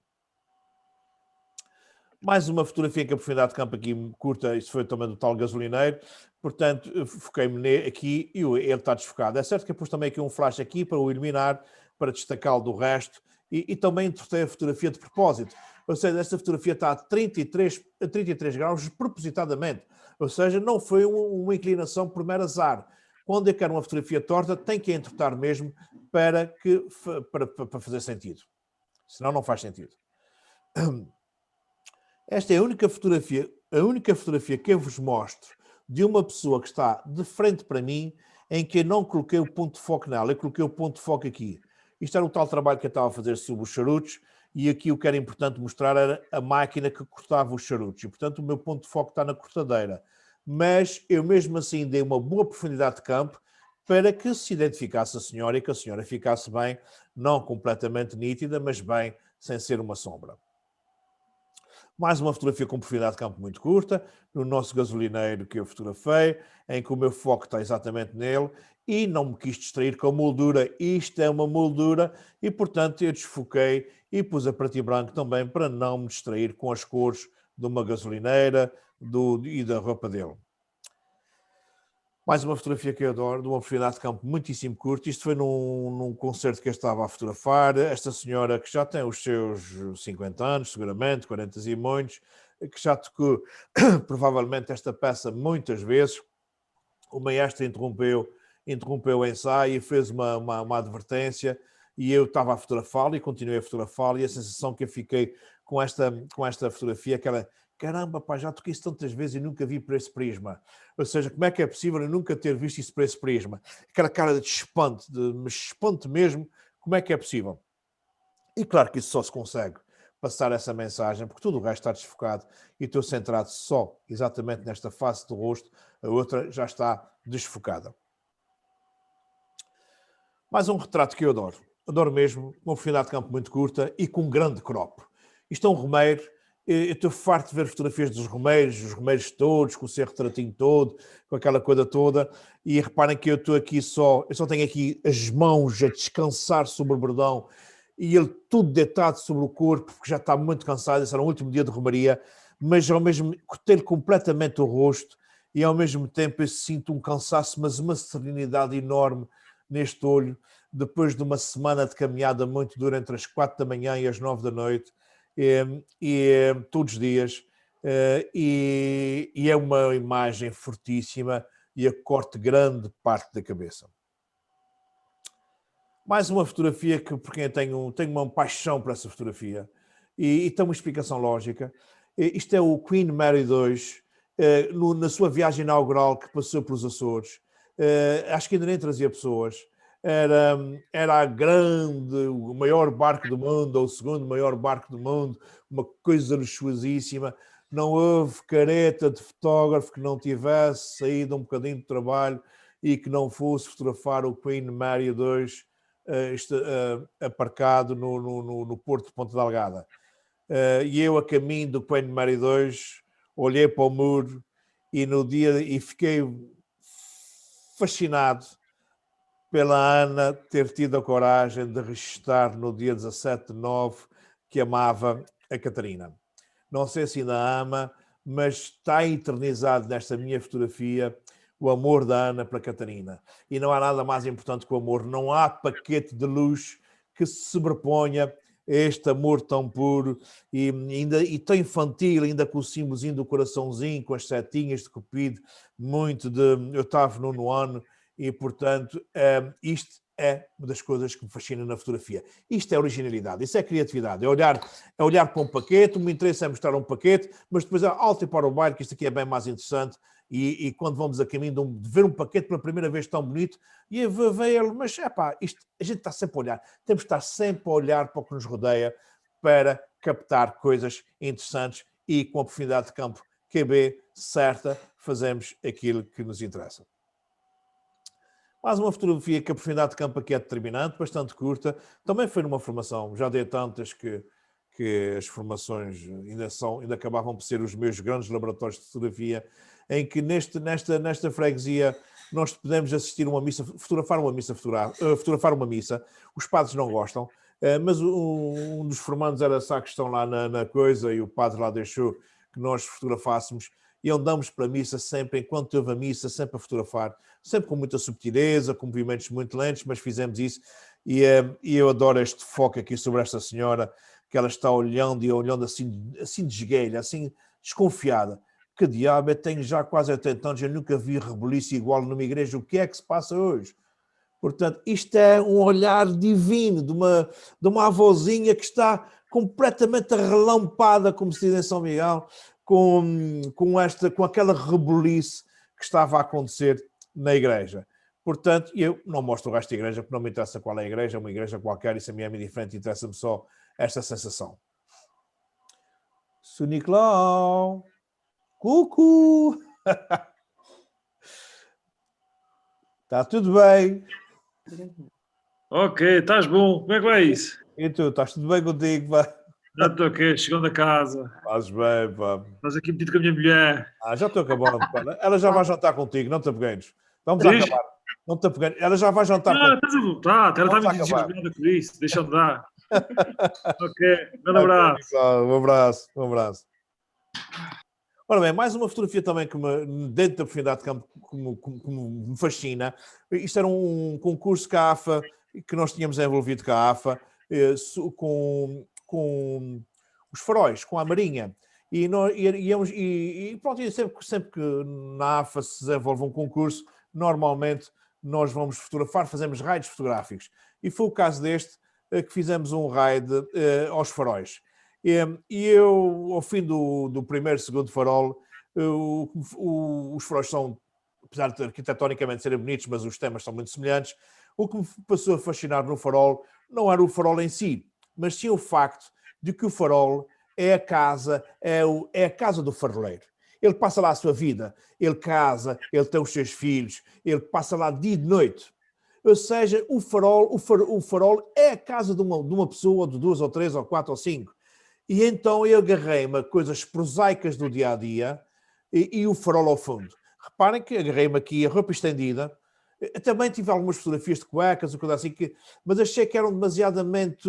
Mais uma fotografia em profundidade de campo aqui curta, isto foi também do tal gasolineiro, portanto, foquei-me aqui e ele está desfocado. É certo que eu pus também aqui um flash aqui para o iluminar, para destacá-lo do resto e também interpretei a fotografia de propósito. Ou seja, esta fotografia está a 33 graus propositadamente. Ou seja, não foi uma inclinação por mero azar. Quando eu quero uma fotografia torta, tem que a interpretar mesmo para fazer sentido. Senão não faz sentido. Esta é a única fotografia que eu vos mostro de uma pessoa que está de frente para mim em que eu não coloquei o ponto de foco nela. Eu coloquei o ponto de foco aqui. Isto era o tal trabalho que eu estava a fazer sobre os charutos. E aqui o que era importante mostrar era a máquina que cortava os charutos. E, portanto, o meu ponto de foco está na cortadeira. Mas eu mesmo assim dei uma boa profundidade de campo para que se identificasse a senhora e que a senhora ficasse bem, não completamente nítida, mas bem, sem ser uma sombra. Mais uma fotografia com profundidade de campo muito curta, no nosso gasolineiro que eu fotografei, em que o meu foco está exatamente nele e não me quis distrair com a moldura. Isto é uma moldura e, portanto, eu desfoquei e pus a preto e branco também para não me distrair com as cores de uma gasolineira e da roupa dele. Mais uma fotografia que eu adoro, de uma profundidade de campo muitíssimo curta. Isto foi num concerto que eu estava a fotografar. Esta senhora que já tem os seus 50 anos, seguramente, 40 e muitos, que já tocou provavelmente esta peça muitas vezes. O maestro interrompeu o ensaio e fez uma advertência e eu estava a fotografá-lo e continuei a fotografá-lo e a sensação que eu fiquei com esta fotografia, aquela, caramba, pá, já toquei isso tantas vezes e nunca vi por esse prisma. Ou seja, como é que é possível eu nunca ter visto isso por esse prisma? Aquela cara de espanto, me espanto mesmo, como é que é possível? E claro que isso só se consegue passar essa mensagem, porque tudo o resto está desfocado e estou centrado só exatamente nesta face do rosto, a outra já está desfocada. Mais um retrato que eu adoro mesmo, uma profundidade de campo muito curta e com um grande crop. Isto é um romeiro, eu estou farto de ver fotografias dos romeiros, os romeiros todos, com o seu retratinho todo, com aquela coisa toda, e reparem que eu estou aqui eu só tenho aqui as mãos a descansar sobre o bordão, e ele tudo deitado sobre o corpo, porque já está muito cansado, esse era o último dia de romaria, mas ao mesmo cortei-lhe completamente o rosto, e ao mesmo tempo eu sinto um cansaço, mas uma serenidade enorme neste olho, depois de uma semana de caminhada muito dura entre as 4 da manhã e as 9 da noite, todos os dias, e é uma imagem fortíssima e a corte grande parte da cabeça. Mais uma fotografia que, por quem eu tenho uma paixão por essa fotografia e tem uma explicação lógica. Isto é o Queen Mary II, na sua viagem inaugural que passou pelos Açores. Acho que ainda nem trazia pessoas. Era o maior barco do mundo, ou o segundo maior barco do mundo, uma coisa luxuosíssima. Não houve careta de fotógrafo que não tivesse saído um bocadinho de trabalho e que não fosse fotografar o Queen Mary II aparcado no Porto de Ponta Delgada. E eu, a caminho do Queen Mary II, olhei para o muro e fiquei fascinado pela Ana ter tido a coragem de registrar no dia 17/9 que amava a Catarina. Não sei se ainda a ama, mas está eternizado nesta minha fotografia o amor da Ana para a Catarina. E não há nada mais importante que o amor. Não há paquete de luz que se sobreponha a este amor tão puro e tão infantil, ainda com o símbolozinho do coraçãozinho, com as setinhas de Cupido, muito de oitavo, nono ano, e, portanto, isto é uma das coisas que me fascina na fotografia. Isto é originalidade, isso é criatividade, é olhar para um paquete, o meu interesse é mostrar um paquete, mas depois alto e para o baile, que isto aqui é bem mais interessante, e quando vamos a caminho de ver um paquete pela primeira vez tão bonito, e ver ele, mas isto, a gente está sempre a olhar, temos de estar sempre a olhar para o que nos rodeia, para captar coisas interessantes e com a profundidade de campo QB certa, fazemos aquilo que nos interessa. Mais uma fotografia que a profundidade de campo aqui é determinante, bastante curta. Também foi numa formação, já dei tantas que as formações ainda acabavam por ser os meus grandes laboratórios de fotografia, em que nesta freguesia nós podemos assistir uma missa, fotografar uma missa. Os padres não gostam, mas um dos formandos era sacristão lá na coisa e o padre lá deixou que nós fotografássemos. E andamos para a missa sempre, enquanto houve a missa, sempre a fotografar, sempre com muita subtileza, com movimentos muito lentos, mas fizemos isso. E eu adoro este foco aqui sobre esta senhora, que ela está olhando e olhando assim de esguelha, assim desconfiada. Que diabo, eu tenho já quase 80 anos, eu nunca vi rebuliço igual numa igreja. O que é que se passa hoje? Portanto, isto é um olhar divino de uma avózinha que está completamente relampada, como se diz em São Miguel, com aquela rebuliço que estava a acontecer na igreja. Portanto, eu não mostro o resto da igreja, porque não me interessa qual é a igreja, é uma igreja qualquer, isso a mim é muito diferente, interessa-me só esta sensação. Sr. Nicolau, cucu! Está tudo bem? Ok, estás bom. Como é que vai isso? E tu, estás tudo bem contigo, pá? Já estou aqui, chegando a casa. Fazes bem, pá. Estás aqui metido com a minha mulher. Já estou acabando, pá. Ela já vai jantar contigo, não te apegues. Vamos a acabar. Não te apegues. Ela já vai jantar contigo. Estás a vontade. Ela está muito entusiasmada por isso. Deixa-me dar. Ok, um abraço. Um abraço. Ora bem, mais uma fotografia também que dentro da profundidade de campo como me fascina. Isto era um concurso com a AFA, que nós tínhamos envolvido com a AFA, com os faróis, com a Marinha. E pronto, sempre que na AFA se desenvolve um concurso, normalmente nós vamos fotografar, fazemos raids fotográficos. E foi o caso deste, que fizemos um raid aos faróis. E eu, ao fim do primeiro, segundo farol, os faróis são, apesar de arquitetonicamente serem bonitos, mas os temas são muito semelhantes. O que me passou a fascinar no farol não era o farol em si, mas sim o facto de que o farol é a casa do faroleiro. Ele passa lá a sua vida, ele casa, ele tem os seus filhos, ele passa lá dia e de noite. Ou seja, o farol é a casa de uma pessoa, de 2 ou 3 ou 4 ou 5. E então eu agarrei-me a coisas prosaicas do dia-a-dia e o farol ao fundo. Reparem que agarrei-me aqui a roupa estendida. Também tive algumas fotografias de cuecas, ou coisa assim, mas achei que eram demasiadamente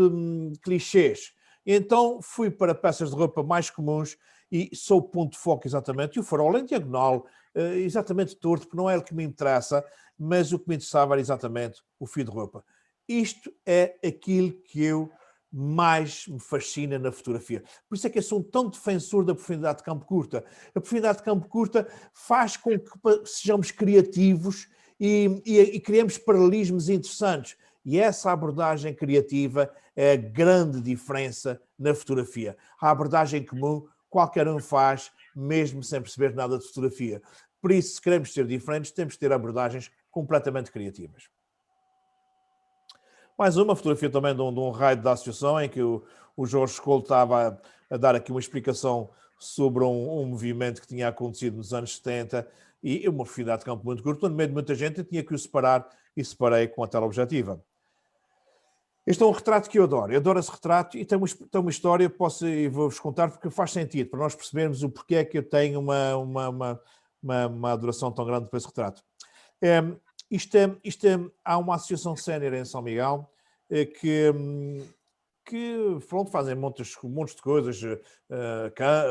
clichês. E então fui para peças de roupa mais comuns e sou o ponto de foco exatamente. E o farol em diagonal, exatamente torto, porque não é o que me interessa, mas o que me interessava era exatamente o fio de roupa. Isto é aquilo que eu mais me fascina na fotografia. Por isso é que eu sou tão defensor da profundidade de campo curta. A profundidade de campo curta faz com que sejamos criativos e criemos paralelismos interessantes. E essa abordagem criativa é a grande diferença na fotografia. A abordagem comum qualquer um faz, mesmo sem perceber nada de fotografia. Por isso, se queremos ser diferentes, temos de ter abordagens completamente criativas. Mais uma fotografia também de um raid da associação, em que o Jorge Escolo estava a dar aqui uma explicação sobre um movimento que tinha acontecido nos anos 70 e uma profundidade de campo muito curta, no meio de muita gente, eu tinha que o separar e separei com a tela objetiva. Este é um retrato que eu adoro esse retrato e tem uma história, vou-vos contar porque faz sentido, para nós percebermos o porquê é que eu tenho uma adoração tão grande para esse retrato. Há uma associação sénior em São Miguel que que pronto, fazem montes de coisas,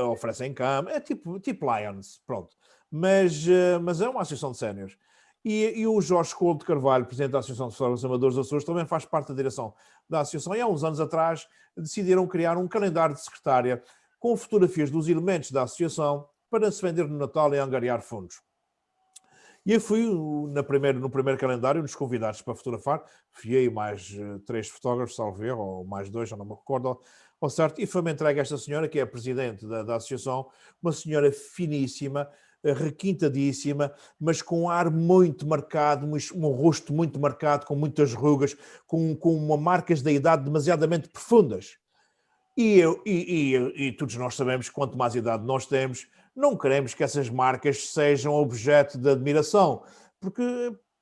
oferecem cama, é tipo Lions, pronto. Mas é uma associação de séniores. E o Jorge Couto de Carvalho, presidente da Associação de Fotógrafos Amadores dos Açores, também faz parte da direção da associação e há uns anos atrás decidiram criar um calendário de secretária com fotografias dos elementos da associação para se vender no Natal e angariar fundos. E eu fui no primeiro calendário, nos convidados para fotografar, fui mais 3 fotógrafos, salvo erro, ou mais 2, já não me recordo ao certo, e foi-me entregue esta senhora, que é a presidente da associação, uma senhora finíssima, requintadíssima, mas com um ar muito marcado, um rosto muito marcado, com muitas rugas, com marcas da idade demasiadamente profundas. E todos nós sabemos que quanto mais idade nós temos, não queremos que essas marcas sejam objeto de admiração, porque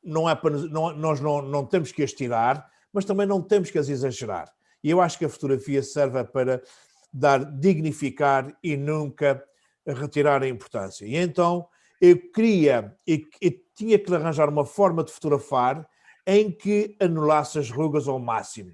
nós não temos que as tirar, mas também não temos que as exagerar. E eu acho que a fotografia serve para dignificar e nunca retirar a importância. E então eu tinha que arranjar uma forma de fotografar em que anulasse as rugas ao máximo.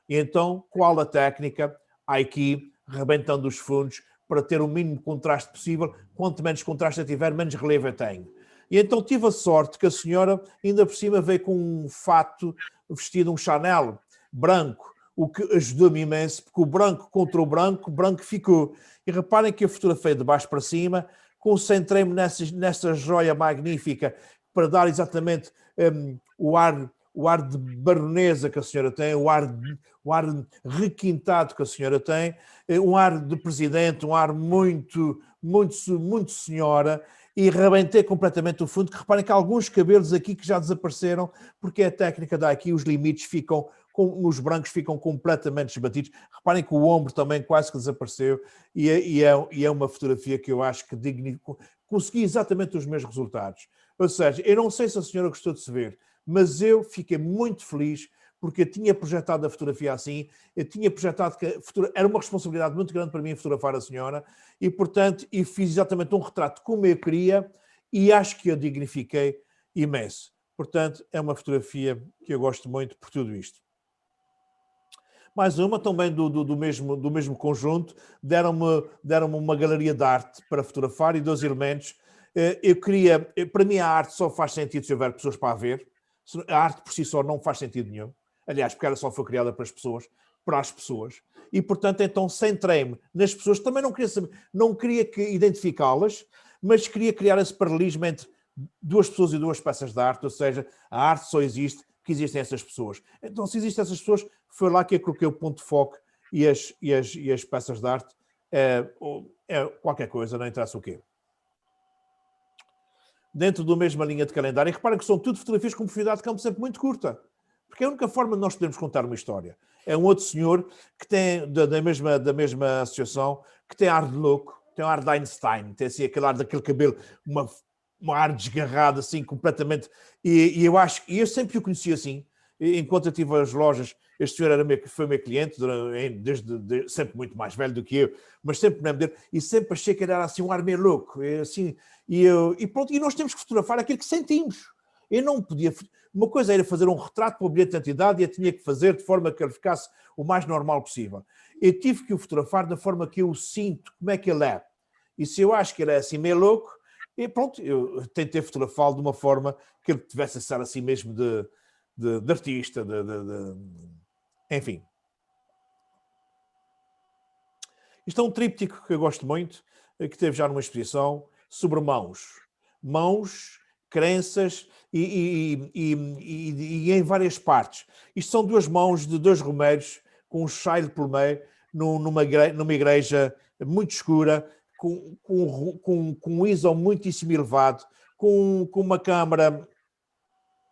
E então, qual a técnica? Aqui, rebentando os fundos, para ter o mínimo contraste possível. Quanto menos contraste eu tiver, menos relevo eu tenho. E então tive a sorte que a senhora, ainda por cima, veio com um fato vestido um Chanel branco, o que ajudou-me imenso, porque o branco contra o branco ficou. E reparem que eu fotografei de baixo para cima, concentrei-me nessa joia magnífica para dar exatamente o ar de baronesa que a senhora tem, o ar requintado que a senhora tem, um ar de presidente, um ar muito, muito, muito senhora, e rebentei completamente o fundo, que reparem que há alguns cabelos aqui que já desapareceram, porque a técnica dá aqui, os limites nos brancos ficam completamente esbatidos. Reparem que o ombro também quase que desapareceu, e é uma fotografia que eu acho que consegui exatamente os meus resultados. Ou seja, eu não sei se a senhora gostou de se ver, mas eu fiquei muito feliz porque eu tinha projetado a fotografia assim, eu tinha projetado que era uma responsabilidade muito grande para mim fotografar a senhora e, portanto, fiz exatamente um retrato como eu queria e acho que eu dignifiquei imenso. Portanto, é uma fotografia que eu gosto muito por tudo isto. Mais uma também do mesmo conjunto, deram-me uma galeria de arte para fotografar e 2 elementos. Para mim a arte só faz sentido se houver pessoas para a ver. A arte por si só não faz sentido nenhum. Aliás, porque ela só foi criada para as pessoas. E, portanto, então centrei-me nas pessoas. Também não queria identificá-las, mas queria criar esse paralelismo entre 2 pessoas e 2 peças de arte, ou seja, a arte só existe porque existem essas pessoas. Então, se existem essas pessoas, foi lá que eu coloquei o ponto de foco e as peças de arte é qualquer coisa, não interessa o quê. Dentro da mesma linha de calendário, e reparem que são tudo fotografias com profundidade de campo sempre muito curta, porque é a única forma de nós podermos contar uma história. É um outro senhor que tem, da mesma associação, que tem ar de louco, tem um ar de Einstein, tem assim aquele ar daquele cabelo, uma ar desgarrada, assim, completamente, e eu sempre o conheci assim, enquanto eu tive as lojas, este senhor foi meu cliente, desde sempre muito mais velho do que eu, mas sempre me lembro dele, e sempre achei que ele era assim um ar meio louco, assim, e pronto, e nós temos que fotografar aquilo que sentimos. Eu não podia, uma coisa era fazer um retrato para o bilhete de identidade e eu tinha que fazer de forma que ele ficasse o mais normal possível. Eu tive que o fotografar da forma que eu o sinto, como é que ele é. E se eu acho que ele é assim meio louco, e pronto, eu tentei fotografá-lo de uma forma que ele tivesse a ser assim mesmo de artista, enfim. Isto é um tríptico que eu gosto muito, que teve já numa exposição, sobre mãos, crenças e em várias partes. Isto são 2 mãos de 2 romeiros com um chale pelo meio, numa igreja muito escura, com um ISO muitíssimo elevado, com uma câmara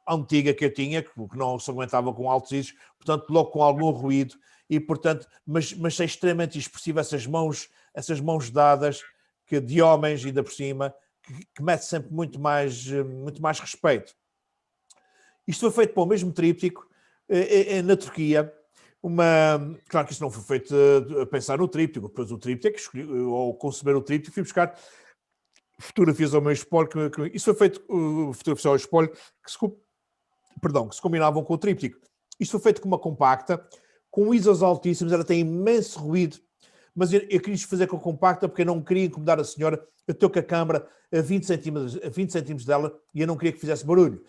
antiga que eu tinha, que não se aguentava com altos ISOs, portanto, logo com algum ruído, e portanto, mas é extremamente expressivo essas mãos dadas, de homens ainda por cima, que mete sempre muito mais respeito. Isto foi feito para o mesmo tríptico na Turquia. Claro que isto não foi feito a pensar no tríptico, depois o tríptico, ao conceber o tríptico, fui buscar fotografias ao meu espólio. Isso foi feito, fotografias ao espólio, que se combinavam com o tríptico. Isto foi feito com uma compacta, com ISOs altíssimos, ela tem imenso ruído, mas eu quis fazer com compacta porque eu não queria incomodar a senhora. Eu estou com a câmara a 20 centímetros dela e eu não queria que fizesse barulho.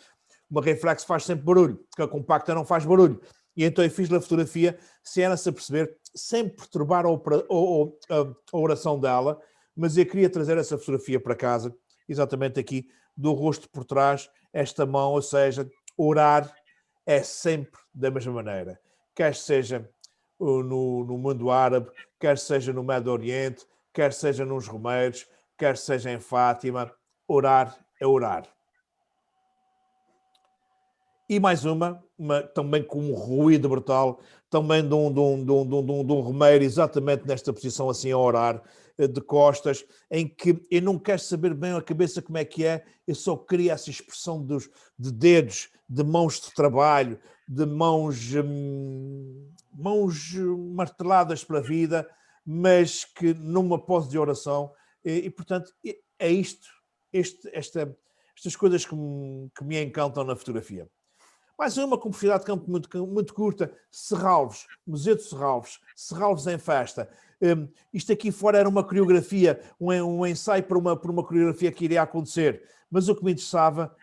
Uma reflex faz sempre barulho, porque a compacta não faz barulho. E então eu fiz a fotografia sem ela se aperceber, sem perturbar a oração dela, mas eu queria trazer essa fotografia para casa, exatamente aqui, do rosto por trás, esta mão, ou seja, orar é sempre da mesma maneira. Quer seja no mundo árabe, quer seja no Médio Oriente, quer seja nos Romeiros, quer seja em Fátima, orar é orar. E mais uma também com um ruído brutal, também de um romeiro, exatamente nesta posição, assim, a orar, de costas, em que eu não quero saber bem a cabeça como é que é, eu só queria essa expressão de dedos, de mãos de trabalho, de mãos marteladas pela vida, mas que numa pose de oração, e portanto, é estas coisas que me encantam na fotografia. Mais uma com profundidade de campo muito curta, Serralves, Museu de Serralves, Serralves em festa. Isto aqui fora era uma coreografia, um ensaio para uma coreografia que iria acontecer, mas o que me interessava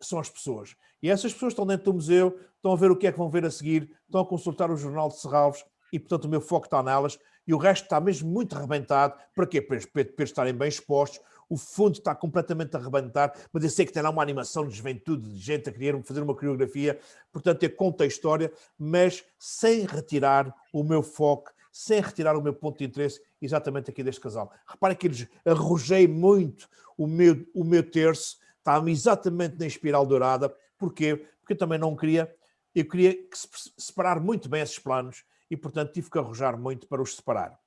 são as pessoas. E essas pessoas estão dentro do museu, estão a ver o que é que vão ver a seguir, estão a consultar o jornal de Serralves e, portanto, o meu foco está nelas e o resto está mesmo muito arrebentado. Para quê? Para estarem bem expostos. O fundo está completamente a arrebentar, mas eu sei que tem lá uma animação de juventude, de gente a querer fazer uma coreografia, portanto eu conto a história, mas sem retirar o meu foco, sem retirar o meu ponto de interesse exatamente aqui deste casal. Reparem que eles arrojei muito o meu terço, está-me exatamente na espiral dourada. Porquê? Porque eu também não queria, eu queria separar muito bem esses planos e, portanto, tive que arrojar muito para os separar.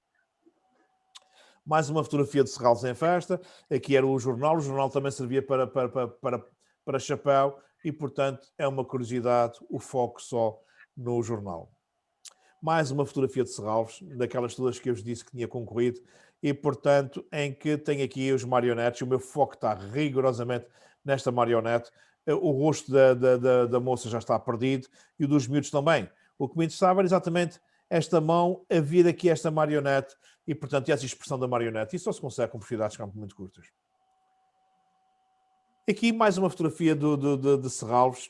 Mais uma fotografia de Serralves em festa. Aqui era o jornal também servia para chapéu e, portanto, é uma curiosidade o foco só no jornal. Mais uma fotografia de Serralves, daquelas todas que eu vos disse que tinha concorrido e, portanto, em que tem aqui os marionetes. O meu foco está rigorosamente nesta marionete. O rosto da moça já está perdido e o dos miúdos também. O que me interessava era exatamente esta mão, a vir aqui esta marionete e, portanto, essa expressão da marionete. Isso só se consegue com profundidades de campo muito curtas. Aqui mais uma fotografia de Serralves,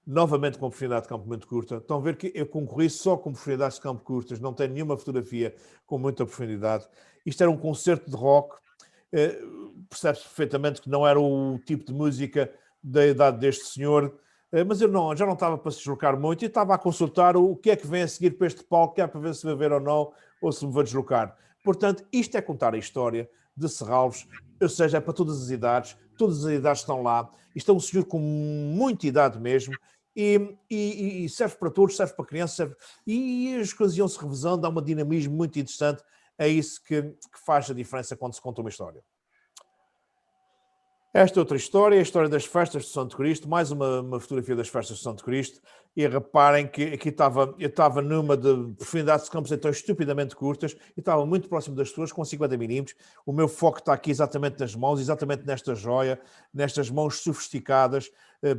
novamente com profundidade de campo muito curta. Estão a ver que eu concorri só com profundidades de campo curtas, não tenho nenhuma fotografia com muita profundidade. Isto era um concerto de rock, percebe-se perfeitamente que não era o tipo de música da idade deste senhor, mas eu já não estava para se deslocar muito e estava a consultar o que é que vem a seguir para este palco, que é para ver se vai ver ou não, ou se me vou deslocar. Portanto, isto é contar a história de Serralves, ou seja, é para todas as idades estão lá. Isto é um senhor com muita idade mesmo, e serve para todos, serve para crianças, e as coisas iam-se revezando, há um dinamismo muito interessante, é isso que faz a diferença quando se conta uma história. Esta outra história, a história das festas de Santo Cristo, mais uma fotografia das festas de Santo Cristo, e reparem que aqui eu estava numa de profundidades de campos então estupidamente curtas, e estava muito próximo das pessoas, com 50 milímetros. O meu foco está aqui exatamente nas mãos, exatamente nesta joia, nestas mãos sofisticadas,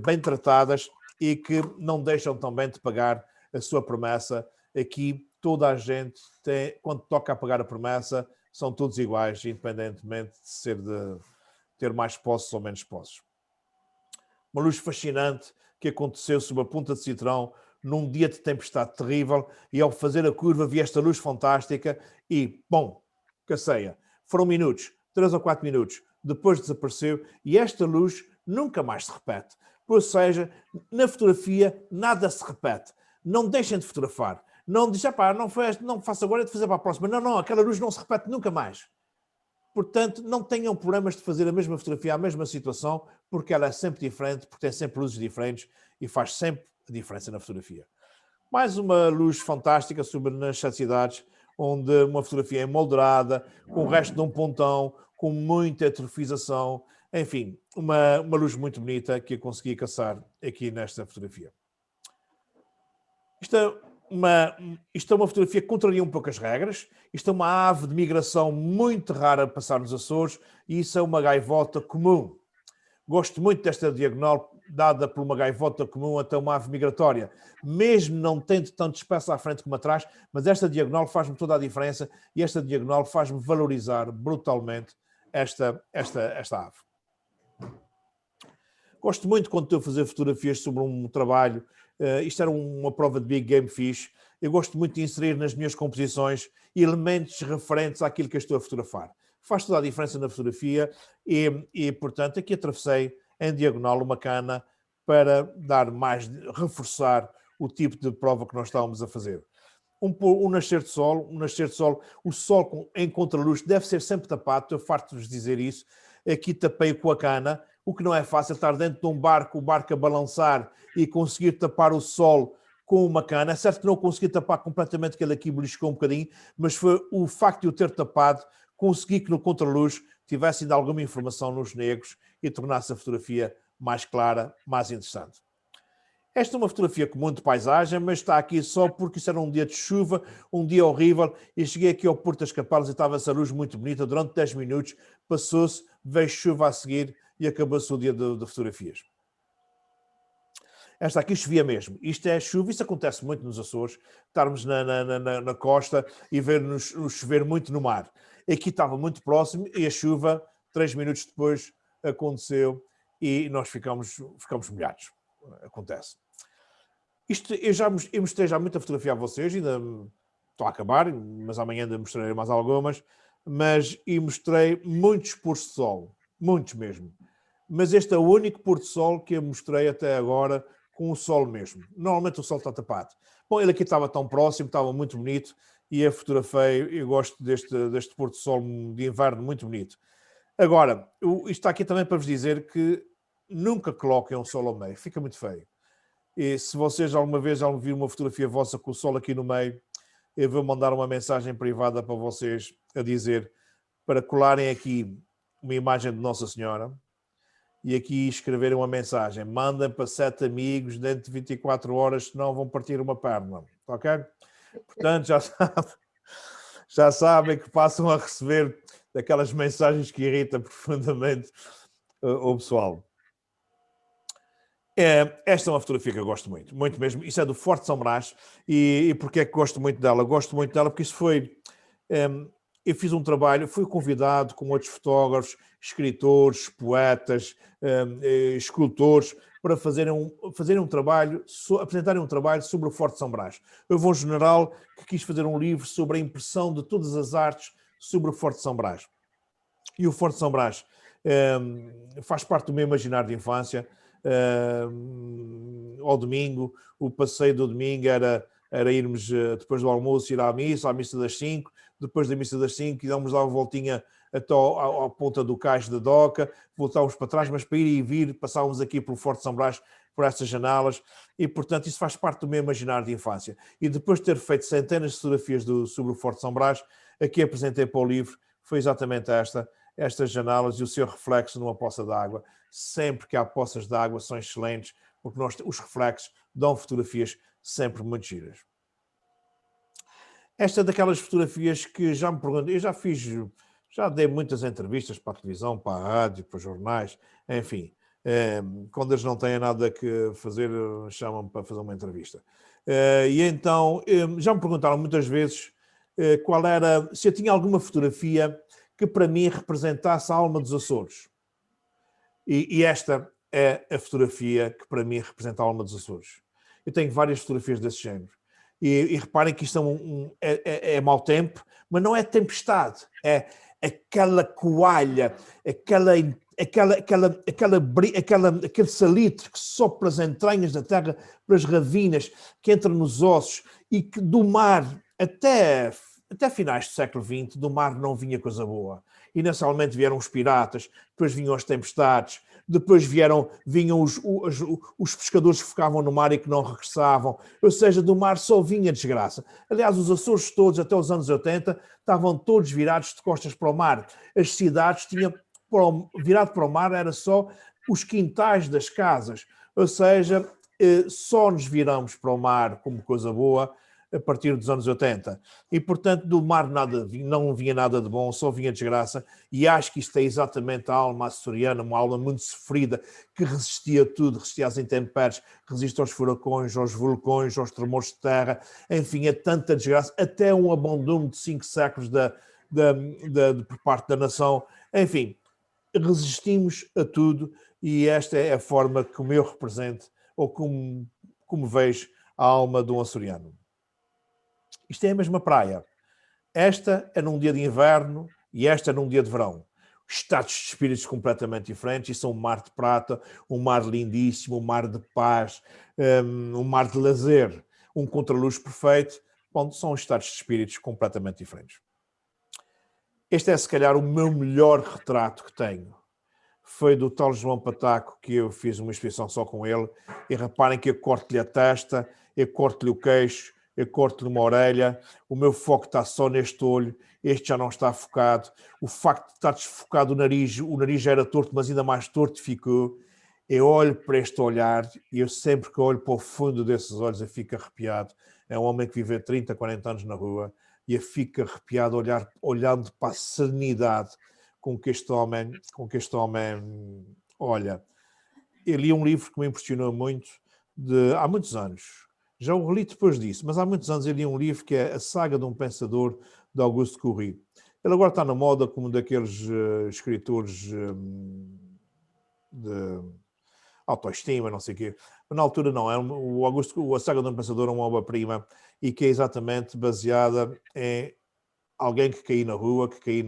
bem tratadas, e que não deixam também de pagar a sua promessa. Aqui toda a gente tem, quando toca a pagar a promessa, são todos iguais, independentemente de ter mais posses ou menos posses. Uma luz fascinante que aconteceu sob a Ponta de Citrão num dia de tempestade terrível, e ao fazer a curva vi esta luz fantástica e, bom, caceia. Foram minutos, 3 ou 4 minutos, depois desapareceu e esta luz nunca mais se repete. Ou seja, na fotografia nada se repete. Não deixem de fotografar. Não dizem, não faço agora, é de fazer para a próxima. Não, aquela luz não se repete nunca mais. Portanto, não tenham problemas de fazer a mesma fotografia, a mesma situação, porque ela é sempre diferente, porque tem sempre luzes diferentes e faz sempre a diferença na fotografia. Mais uma luz fantástica nas cidades, onde uma fotografia emoldurada, com o resto de um pontão, com muita atrofização, enfim, uma luz muito bonita que eu consegui caçar aqui nesta fotografia. Isto é uma fotografia que contraria um pouco as regras. Isto é uma ave de migração muito rara a passar nos Açores e isso é uma gaivota comum. Gosto muito desta diagonal dada por uma gaivota comum até uma ave migratória, mesmo não tendo tanto espaço à frente como atrás, mas esta diagonal faz-me toda a diferença e esta diagonal faz-me valorizar brutalmente esta ave. Gosto muito quando estou a fazer fotografias sobre um trabalho. Isto era uma prova de Big Game Fish. Eu gosto muito de inserir nas minhas composições elementos referentes àquilo que eu estou a fotografar. Faz toda a diferença na fotografia e portanto, aqui atravessei em diagonal uma cana para reforçar o tipo de prova que nós estávamos a fazer. Um nascer de sol, o sol em contraluz deve ser sempre tapado, estou farto de vos dizer isso. Aqui tapei com a cana, o que não é fácil estar dentro de um barco, o barco a balançar e conseguir tapar o sol com uma cana. É certo que não consegui tapar completamente, que ele aqui beliscou um bocadinho, mas foi o facto de eu ter tapado, consegui que no contraluz tivesse ainda alguma informação nos negros e tornasse a fotografia mais clara, mais interessante. Esta é uma fotografia comum de paisagem, mas está aqui só porque isso era um dia de chuva, um dia horrível, e cheguei aqui ao Porto das Capelas e estava essa luz muito bonita, durante 10 minutos, passou-se, veio chuva a seguir e acabou-se o dia de fotografias. Esta aqui chovia mesmo. Isto é chuva, isso acontece muito nos Açores, estarmos na costa e ver-nos chover muito no mar. Aqui estava muito próximo e a chuva, 3 minutos depois, aconteceu e nós ficamos molhados. Acontece. Isto, eu mostrei já muita fotografia a vocês, ainda estou a acabar, mas amanhã ainda mostrarei mais algumas, e mostrei muitos pôr de sol, muitos mesmo. Mas este é o único pôr de sol que eu mostrei até agora com o sol mesmo. Normalmente o sol está tapado. Bom, ele aqui estava tão próximo, estava muito bonito, e eu fotografei, eu gosto deste pôr de sol de inverno muito bonito. Agora, isto está aqui também para vos dizer que nunca coloquem um sol ao meio, fica muito feio. E se vocês alguma vez já viram uma fotografia vossa com o sol aqui no meio, eu vou mandar uma mensagem privada para vocês a dizer para colarem aqui uma imagem de Nossa Senhora e aqui escreverem uma mensagem. Mandem para 7 amigos dentro de 24 horas, senão vão partir uma perna. Ok? Portanto, já sabem que passam a receber daquelas mensagens que irritam profundamente o pessoal. Esta é uma fotografia que eu gosto muito, muito mesmo. Isso é do Forte São Brás. E porquê é que gosto muito dela? Gosto muito dela porque isso foi... eu fiz um trabalho, fui convidado com outros fotógrafos, escritores, poetas, escultores, para fazerem um trabalho, apresentarem um trabalho sobre o Forte São Brás. Houve um general que quis fazer um livro sobre a impressão de todas as artes sobre o Forte São Brás. E o Forte São Brás faz parte do meu imaginário de infância. Ao domingo, o passeio do domingo era irmos depois do almoço, ir à missa das 5, depois da missa das 5 e damos lá uma voltinha até à ponta do cais da doca, voltávamos para trás, mas para ir e vir passávamos aqui pelo Forte São Brás, por estas janelas, e portanto isso faz parte do meu imaginário de infância. E depois de ter feito centenas de fotografias sobre o Forte São Brás, aqui apresentei para o livro, foi exatamente estas janelas e o seu reflexo numa poça d'água. Sempre que há poças d'água são excelentes, porque os reflexos dão fotografias sempre muito giras. Esta é daquelas fotografias que já me pergunto, eu já dei muitas entrevistas para a televisão, para a rádio, para os jornais, enfim. Quando eles não têm nada que fazer, chamam-me para fazer uma entrevista. E então, já me perguntaram muitas vezes se eu tinha alguma fotografia que para mim representasse a alma dos Açores. E esta é a fotografia que para mim representa a alma dos Açores. Eu tenho várias fotografias desse género. E reparem que isto é mau tempo, mas não é tempestade. É aquela coalha, aquele salitre que sopra pelas entranhas da terra, pelas ravinas, que entra nos ossos, e que do mar, até finais do século XX, do mar não vinha coisa boa. Inicialmente vieram os piratas, depois vinham as tempestades, depois vinham os pescadores que ficavam no mar e que não regressavam. Ou seja, do mar só vinha desgraça. Aliás, os Açores todos, até os anos 80, estavam todos virados de costas para o mar. As cidades tinham virado para o mar, era só os quintais das casas. Ou seja, só nos viramos para o mar como coisa boa a partir dos anos 80. E, portanto, do mar não vinha nada de bom, só vinha desgraça. E acho que isto é exatamente a alma açoriana, uma alma muito sofrida, que resistia a tudo, resistia às intempéries, resiste aos furacões, aos vulcões, aos tremores de terra, enfim, a tanta desgraça, até um abandono de 5 séculos por parte da nação. Enfim, resistimos a tudo e esta é a forma como eu represento, ou como vejo a alma de um açoriano. Isto é a mesma praia. Esta é num dia de inverno e esta é num dia de verão. Estados de espíritos completamente diferentes. Isso é um mar de prata, um mar lindíssimo, um mar de paz, um mar de lazer, um contraluz perfeito. Bom, são estados de espíritos completamente diferentes. Este é, se calhar, o meu melhor retrato que tenho. Foi do tal João Pataco, que eu fiz uma exposição só com ele. E reparem que eu corto-lhe a testa, eu corto-lhe o queixo, eu corto-lhe uma orelha, o meu foco está só neste olho, este já não está focado. O facto de estar desfocado o nariz já era torto, mas ainda mais torto ficou. Eu olho para este olhar e eu sempre que olho para o fundo desses olhos eu fico arrepiado. É um homem que vive 30, 40 anos na rua e eu fico arrepiado olhando para a serenidade com que este homem olha. Eu li um livro que me impressionou muito há muitos anos. Já o reli depois disso, mas há muitos anos eu li um livro que é A Saga de um Pensador, de Auguste Cury. Ele agora está na moda como daqueles escritores de autoestima, não sei o quê. Mas na altura não. A Saga de um Pensador é uma obra-prima e que é exatamente baseada em alguém que caiu na rua, que caiu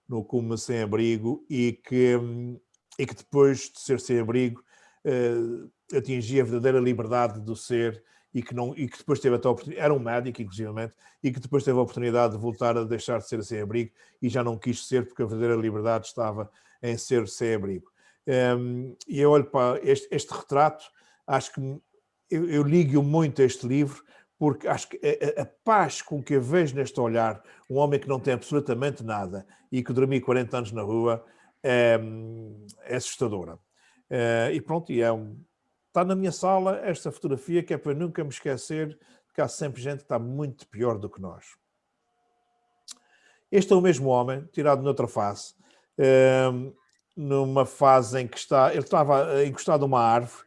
no cume sem-abrigo e que depois de ser sem-abrigo atingia a verdadeira liberdade do ser e que depois teve até a oportunidade, era um médico inclusivamente, e que depois teve a oportunidade de voltar a deixar de ser sem-abrigo e já não quis ser porque a verdadeira liberdade estava em ser sem-abrigo. E eu olho para este retrato, acho que eu ligo muito a este livro porque acho que a paz com que eu vejo neste olhar, um homem que não tem absolutamente nada e que dormiu 40 anos na rua, é assustadora. E pronto, está na minha sala esta fotografia que é para eu nunca me esquecer, porque há sempre gente que está muito pior do que nós. Este é o mesmo homem, tirado noutra face, numa fase em que ele estava encostado a uma árvore,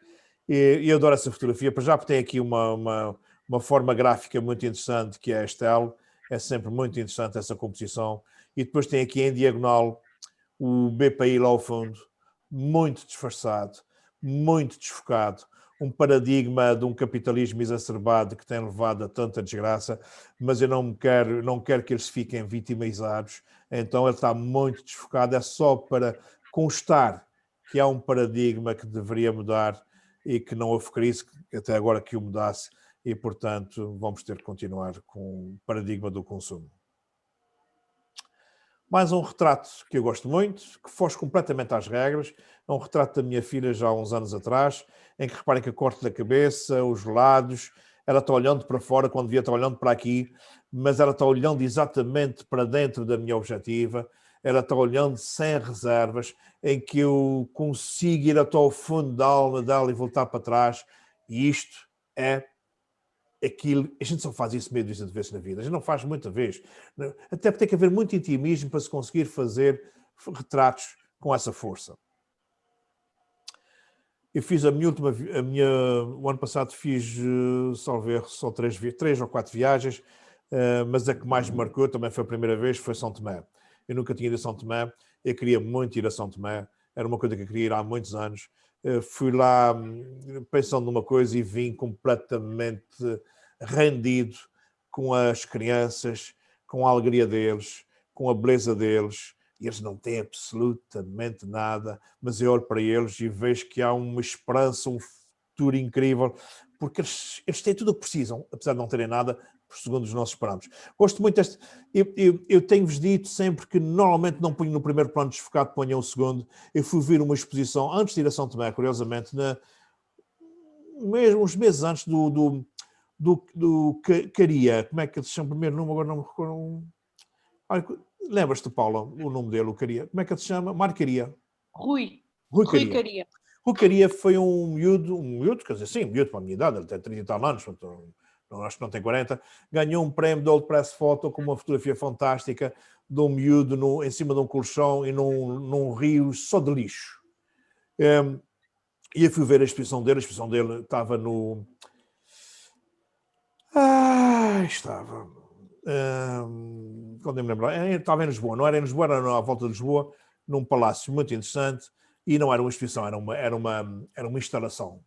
e eu adoro essa fotografia, para já porque tem aqui uma forma gráfica muito interessante, que é a Estelle, é sempre muito interessante essa composição, e depois tem aqui em diagonal o BPI lá ao fundo, muito disfarçado, muito desfocado, um paradigma de um capitalismo exacerbado que tem levado a tanta desgraça, mas eu não quero que eles fiquem vitimizados, então ele está muito desfocado, é só para constar que há um paradigma que deveria mudar e que não houve crise, até agora que o mudasse, e portanto vamos ter que continuar com o paradigma do consumo. Mais um retrato que eu gosto muito, que foge completamente às regras. É um retrato da minha filha já há uns anos atrás, em que reparem que eu corto da cabeça, os lados, ela está olhando para fora quando devia estar olhando para aqui, mas ela está olhando exatamente para dentro da minha objetiva, ela está olhando sem reservas, em que eu consigo ir até ao fundo da alma dela e voltar para trás, e isto é aquilo, a gente só faz isso meio de vezes na vida, a gente não faz muita vez, até porque tem que haver muito intimismo para se conseguir fazer retratos com essa força. Eu fiz o ano passado fiz, salvo erro, só 3 ou 4 viagens, mas a que mais me marcou também foi a primeira vez, foi São Tomé. Eu nunca tinha ido a São Tomé, eu queria muito ir a São Tomé, era uma coisa que eu queria ir há muitos anos. Fui lá pensando numa coisa e vim completamente rendido com as crianças, com a alegria deles, com a beleza deles. E eles não têm absolutamente nada, mas eu olho para eles e vejo que há uma esperança, um futuro incrível, porque eles têm tudo o que precisam, apesar de não terem nada, segundo os nossos parâmetros. Gosto muito deste. Eu tenho-vos dito sempre que normalmente não ponho no primeiro plano desfocado, ponho um segundo. Eu fui ver uma exposição antes de ir a São Tomé, curiosamente, uns meses antes do Caria. Como é que eles chamam? Primeiro nome, agora não me recordo. Lembras-te, Paula, o nome dele, o Caria? Como é que ele se chama? Marcaria. Rui Caria. Rui Caria foi um miúdo, quer dizer, sim, um miúdo para a minha idade, ele tem 30 e tal anos, acho que não tem 40, ganhou um prémio de Old Press Photo com uma fotografia fantástica de um miúdo em cima de um colchão e num rio só de lixo. E eu fui ver a exposição dele estava no... estava... quando eu me lembro, estava em Lisboa, não era em Lisboa, era à volta de Lisboa, num palácio muito interessante, e não era uma exposição, era uma instalação.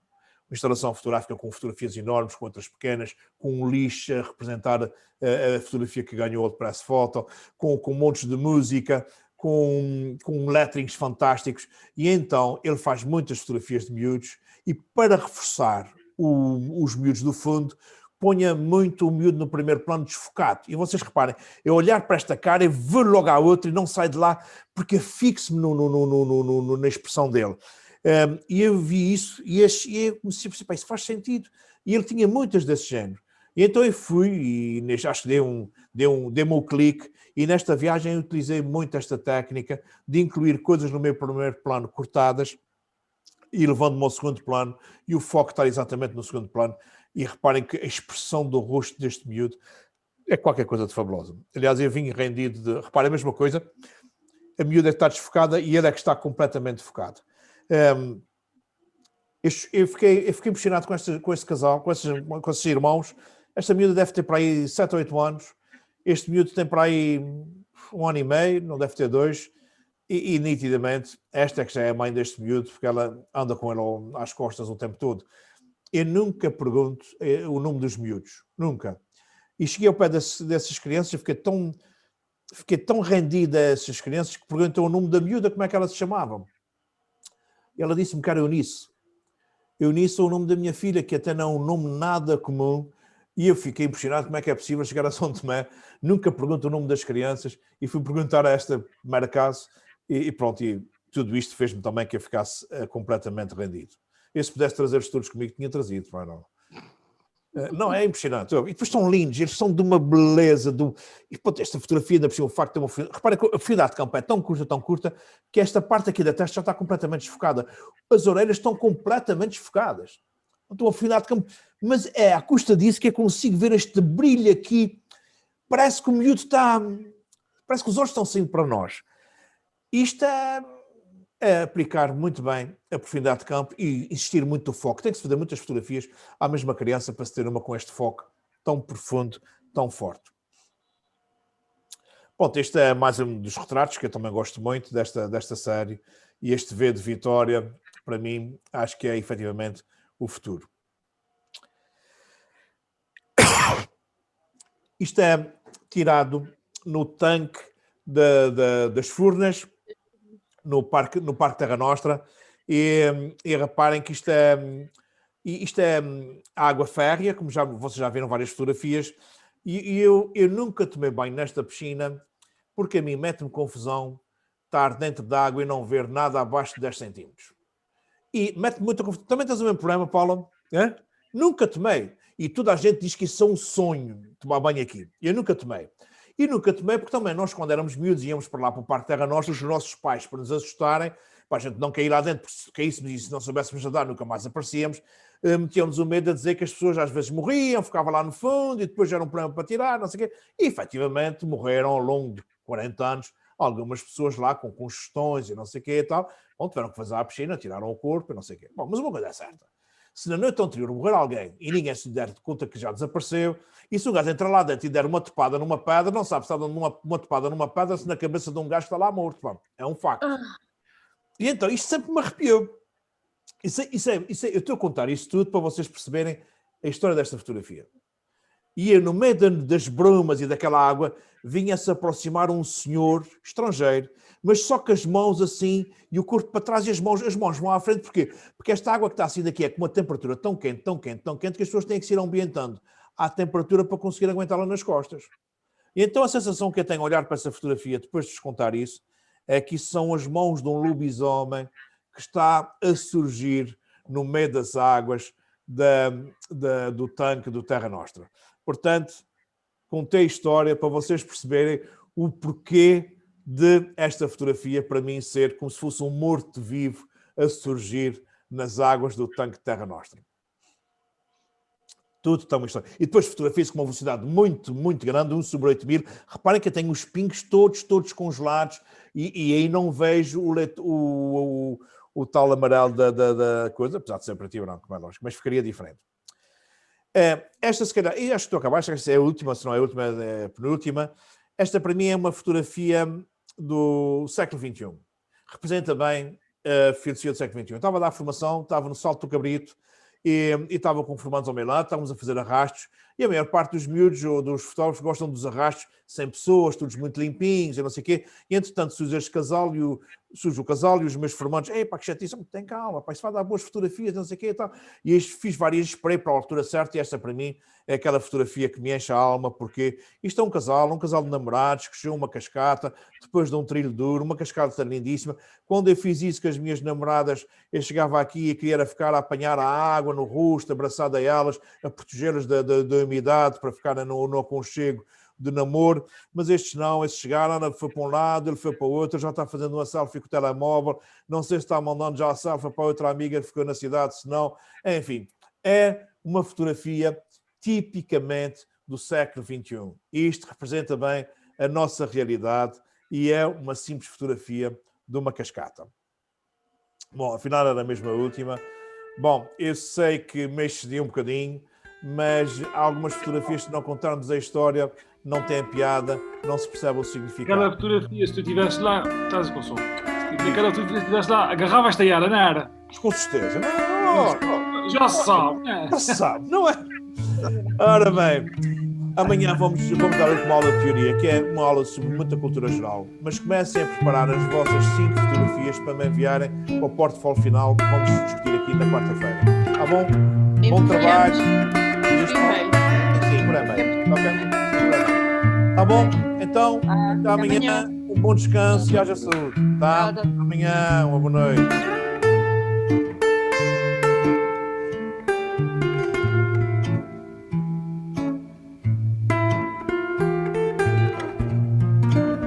Uma instalação fotográfica com fotografias enormes, com outras pequenas, com um lixo a representar a fotografia que ganhou o Old Press Photo, com montes de música, com letterings fantásticos, e então ele faz muitas fotografias de miúdos, e para reforçar os miúdos do fundo, ponha muito o miúdo no primeiro plano desfocado. E vocês reparem, eu olhar para esta cara e ver logo a outra e não sai de lá, porque fixo-me na expressão dele. E eu vi isso e eu comecei a pensar, isso faz sentido. E ele tinha muitas desse género. E então eu fui, e acho que dei-me o clique, e nesta viagem eu utilizei muito esta técnica de incluir coisas no meu primeiro plano cortadas e levando-me ao segundo plano, e o foco está exatamente no segundo plano. E reparem que a expressão do rosto deste miúdo é qualquer coisa de fabulosa. Aliás, eu vim rendido de... Reparem a mesma coisa, a miúda está desfocada e ele é que está completamente focado. Eu fiquei impressionado com este casal, com esses irmãos. Esta miúda deve ter para aí 7 ou 8 anos. Este miúdo tem para aí 1 ano e meio, não deve ter 2. E nitidamente, esta é que já é a mãe deste miúdo, porque ela anda com ele às costas o tempo todo. Eu nunca pergunto o nome dos miúdos, nunca. E cheguei ao pé dessas crianças e fiquei tão rendido a essas crianças que perguntam o nome da miúda, como é que ela se chamava. E ela disse-me que era Eunice. Eunice é o nome da minha filha, que até não é um nome nada comum. E eu fiquei impressionado como é que é possível chegar a São Tomé, nunca pergunto o nome das crianças, e fui perguntar a esta primeira casa, e pronto, e tudo isto fez-me também que eu ficasse completamente rendido. Eu, se pudesse trazer os estudos comigo, tinha trazido, mas não. Não, é impressionante. E depois são lindos, eles são de uma beleza. E pronto, esta fotografia, ainda por cima, o facto de ter uma fotografia... Reparem que a fotografia de campo é tão curta, que esta parte aqui da testa já está completamente desfocada. As orelhas estão completamente desfocadas. Então, a fotografia de campo... Mas é à custa disso que eu consigo ver este brilho aqui. Parece que o miúdo está... Parece que os olhos estão saindo para nós. Isto é aplicar muito bem a profundidade de campo e insistir muito no foco. Tem que se fazer muitas fotografias à mesma criança para se ter uma com este foco tão profundo, tão forte. Pronto, este é mais um dos retratos que eu também gosto muito desta série, e este V de Vitória, para mim, acho que é efetivamente o futuro. Isto é tirado no tanque das Furnas, no Parque Terra Nostra, e reparem que isto é água férrea, como vocês já viram várias fotografias, e eu nunca tomei banho nesta piscina, porque a mim mete-me confusão estar dentro da água e não ver nada abaixo de 10 centímetros. E mete-me muita confusão. Também tens o mesmo problema, Paula? É? Nunca tomei. E toda a gente diz que isso é um sonho, tomar banho aqui. Eu nunca tomei. E nunca tomei, porque também nós, quando éramos miúdos, íamos para lá para o Parque Terra Nostra, os nossos pais, para nos assustarem, para a gente não cair lá dentro, porque se caíssemos e se não soubéssemos nadar, nunca mais aparecíamos, metiam-nos o medo a dizer que as pessoas às vezes morriam, ficavam lá no fundo e depois era um problema para tirar, não sei o quê. E efetivamente morreram ao longo de 40 anos algumas pessoas lá com congestões e não sei o quê e tal, onde tiveram que fazer a piscina, tiraram o corpo e não sei o quê. Bom, mas uma coisa é certa. Se na noite anterior morrer alguém e ninguém se der conta que já desapareceu, e se um gajo entrar lá dentro e der uma topada numa pedra, não sabe se está dando uma topada numa pedra, se na cabeça de um gajo está lá morto. Bom, é um facto. E então, isto sempre me arrepiou. Eu estou a contar isto tudo para vocês perceberem a história desta fotografia. E eu, no meio das brumas e daquela água, vinha-se aproximar um senhor estrangeiro, mas só com as mãos assim e o corpo para trás e as mãos vão à frente. Porquê? Porque esta água que está assim daqui é com uma temperatura tão quente, que as pessoas têm que se ir ambientando à temperatura para conseguir aguentá-la nas costas. E então a sensação que eu tenho ao olhar para essa fotografia, depois de vos contar isso, é que isso são as mãos de um lobisomem que está a surgir no meio das águas do tanque do Terra Nostra. Portanto, contei a história para vocês perceberem o porquê de esta fotografia, para mim, ser como se fosse um morto-vivo a surgir nas águas do tanque Terra Nostra. Tudo está uma história. E depois fotografia-se com uma velocidade muito, muito grande, 1/8000. Reparem que eu tenho os pingos todos congelados e aí não vejo o tal amarelo da coisa, apesar de ser preto e branco, como é lógico, mas ficaria diferente. Esta, se calhar, e acho que estou a acabar, acho que esta é a última, se não é a última, é a penúltima. Esta, para mim, é uma fotografia do século XXI. Representa bem a filosofia do século XXI. Eu estava a dar formação, estava no Salto do Cabrito, e estava com formandos ao meu lado, estávamos a fazer arrastos, e a maior parte dos miúdos ou dos fotógrafos gostam dos arrastos sem pessoas, todos muito limpinhos, e não sei o quê, e entretanto surge o casal e os meus formandos, pá, que chatice, tem calma, pá, isso vai dar boas fotografias, não sei o quê e tal. E fiz várias, esperei para a altura certa, e esta para mim é aquela fotografia que me enche a alma, porque isto é um casal de namorados, que chegou uma cascata, depois de um trilho duro, uma cascata lindíssima. Quando eu fiz isso com as minhas namoradas, eu chegava aqui e queria ficar a apanhar a água no rosto, abraçado a elas, a protegê-las da umidade, para ficar no aconchego de namoro, mas estes não, estes chegaram, ela foi para um lado, ele foi para o outro, já está fazendo uma selfie com o telemóvel, não sei se está mandando já a selfie para outra amiga que ficou na cidade, se não, enfim, é uma fotografia tipicamente do século XXI. Isto representa bem a nossa realidade e é uma simples fotografia de uma cascata. Bom, afinal era mesmo a última. Bom, eu sei que me excedi um bocadinho, mas há algumas fotografias, se não contarmos a história, não têm piada, não se percebe o significado. Aquela fotografia, se tu estivesse lá, estás com som. Aquela fotografia, se estivesse lá, agarravas-te a Yara, não era? Com certeza. Não, já se sabe, né? Já se sabe, não é? Ora bem, amanhã vamos dar uma aula de teoria, que é uma aula sobre muita cultura geral. Mas comecem a preparar as vossas 5 fotografias para me enviarem para o portfólio final que vamos discutir aqui na quarta-feira. Tá bom? Bom trabalho. Sim, por e-mail. Ok? Tá bom? Então, até amanhã. Um bom descanso e haja saúde. Tá? Amanhã, uma boa noite.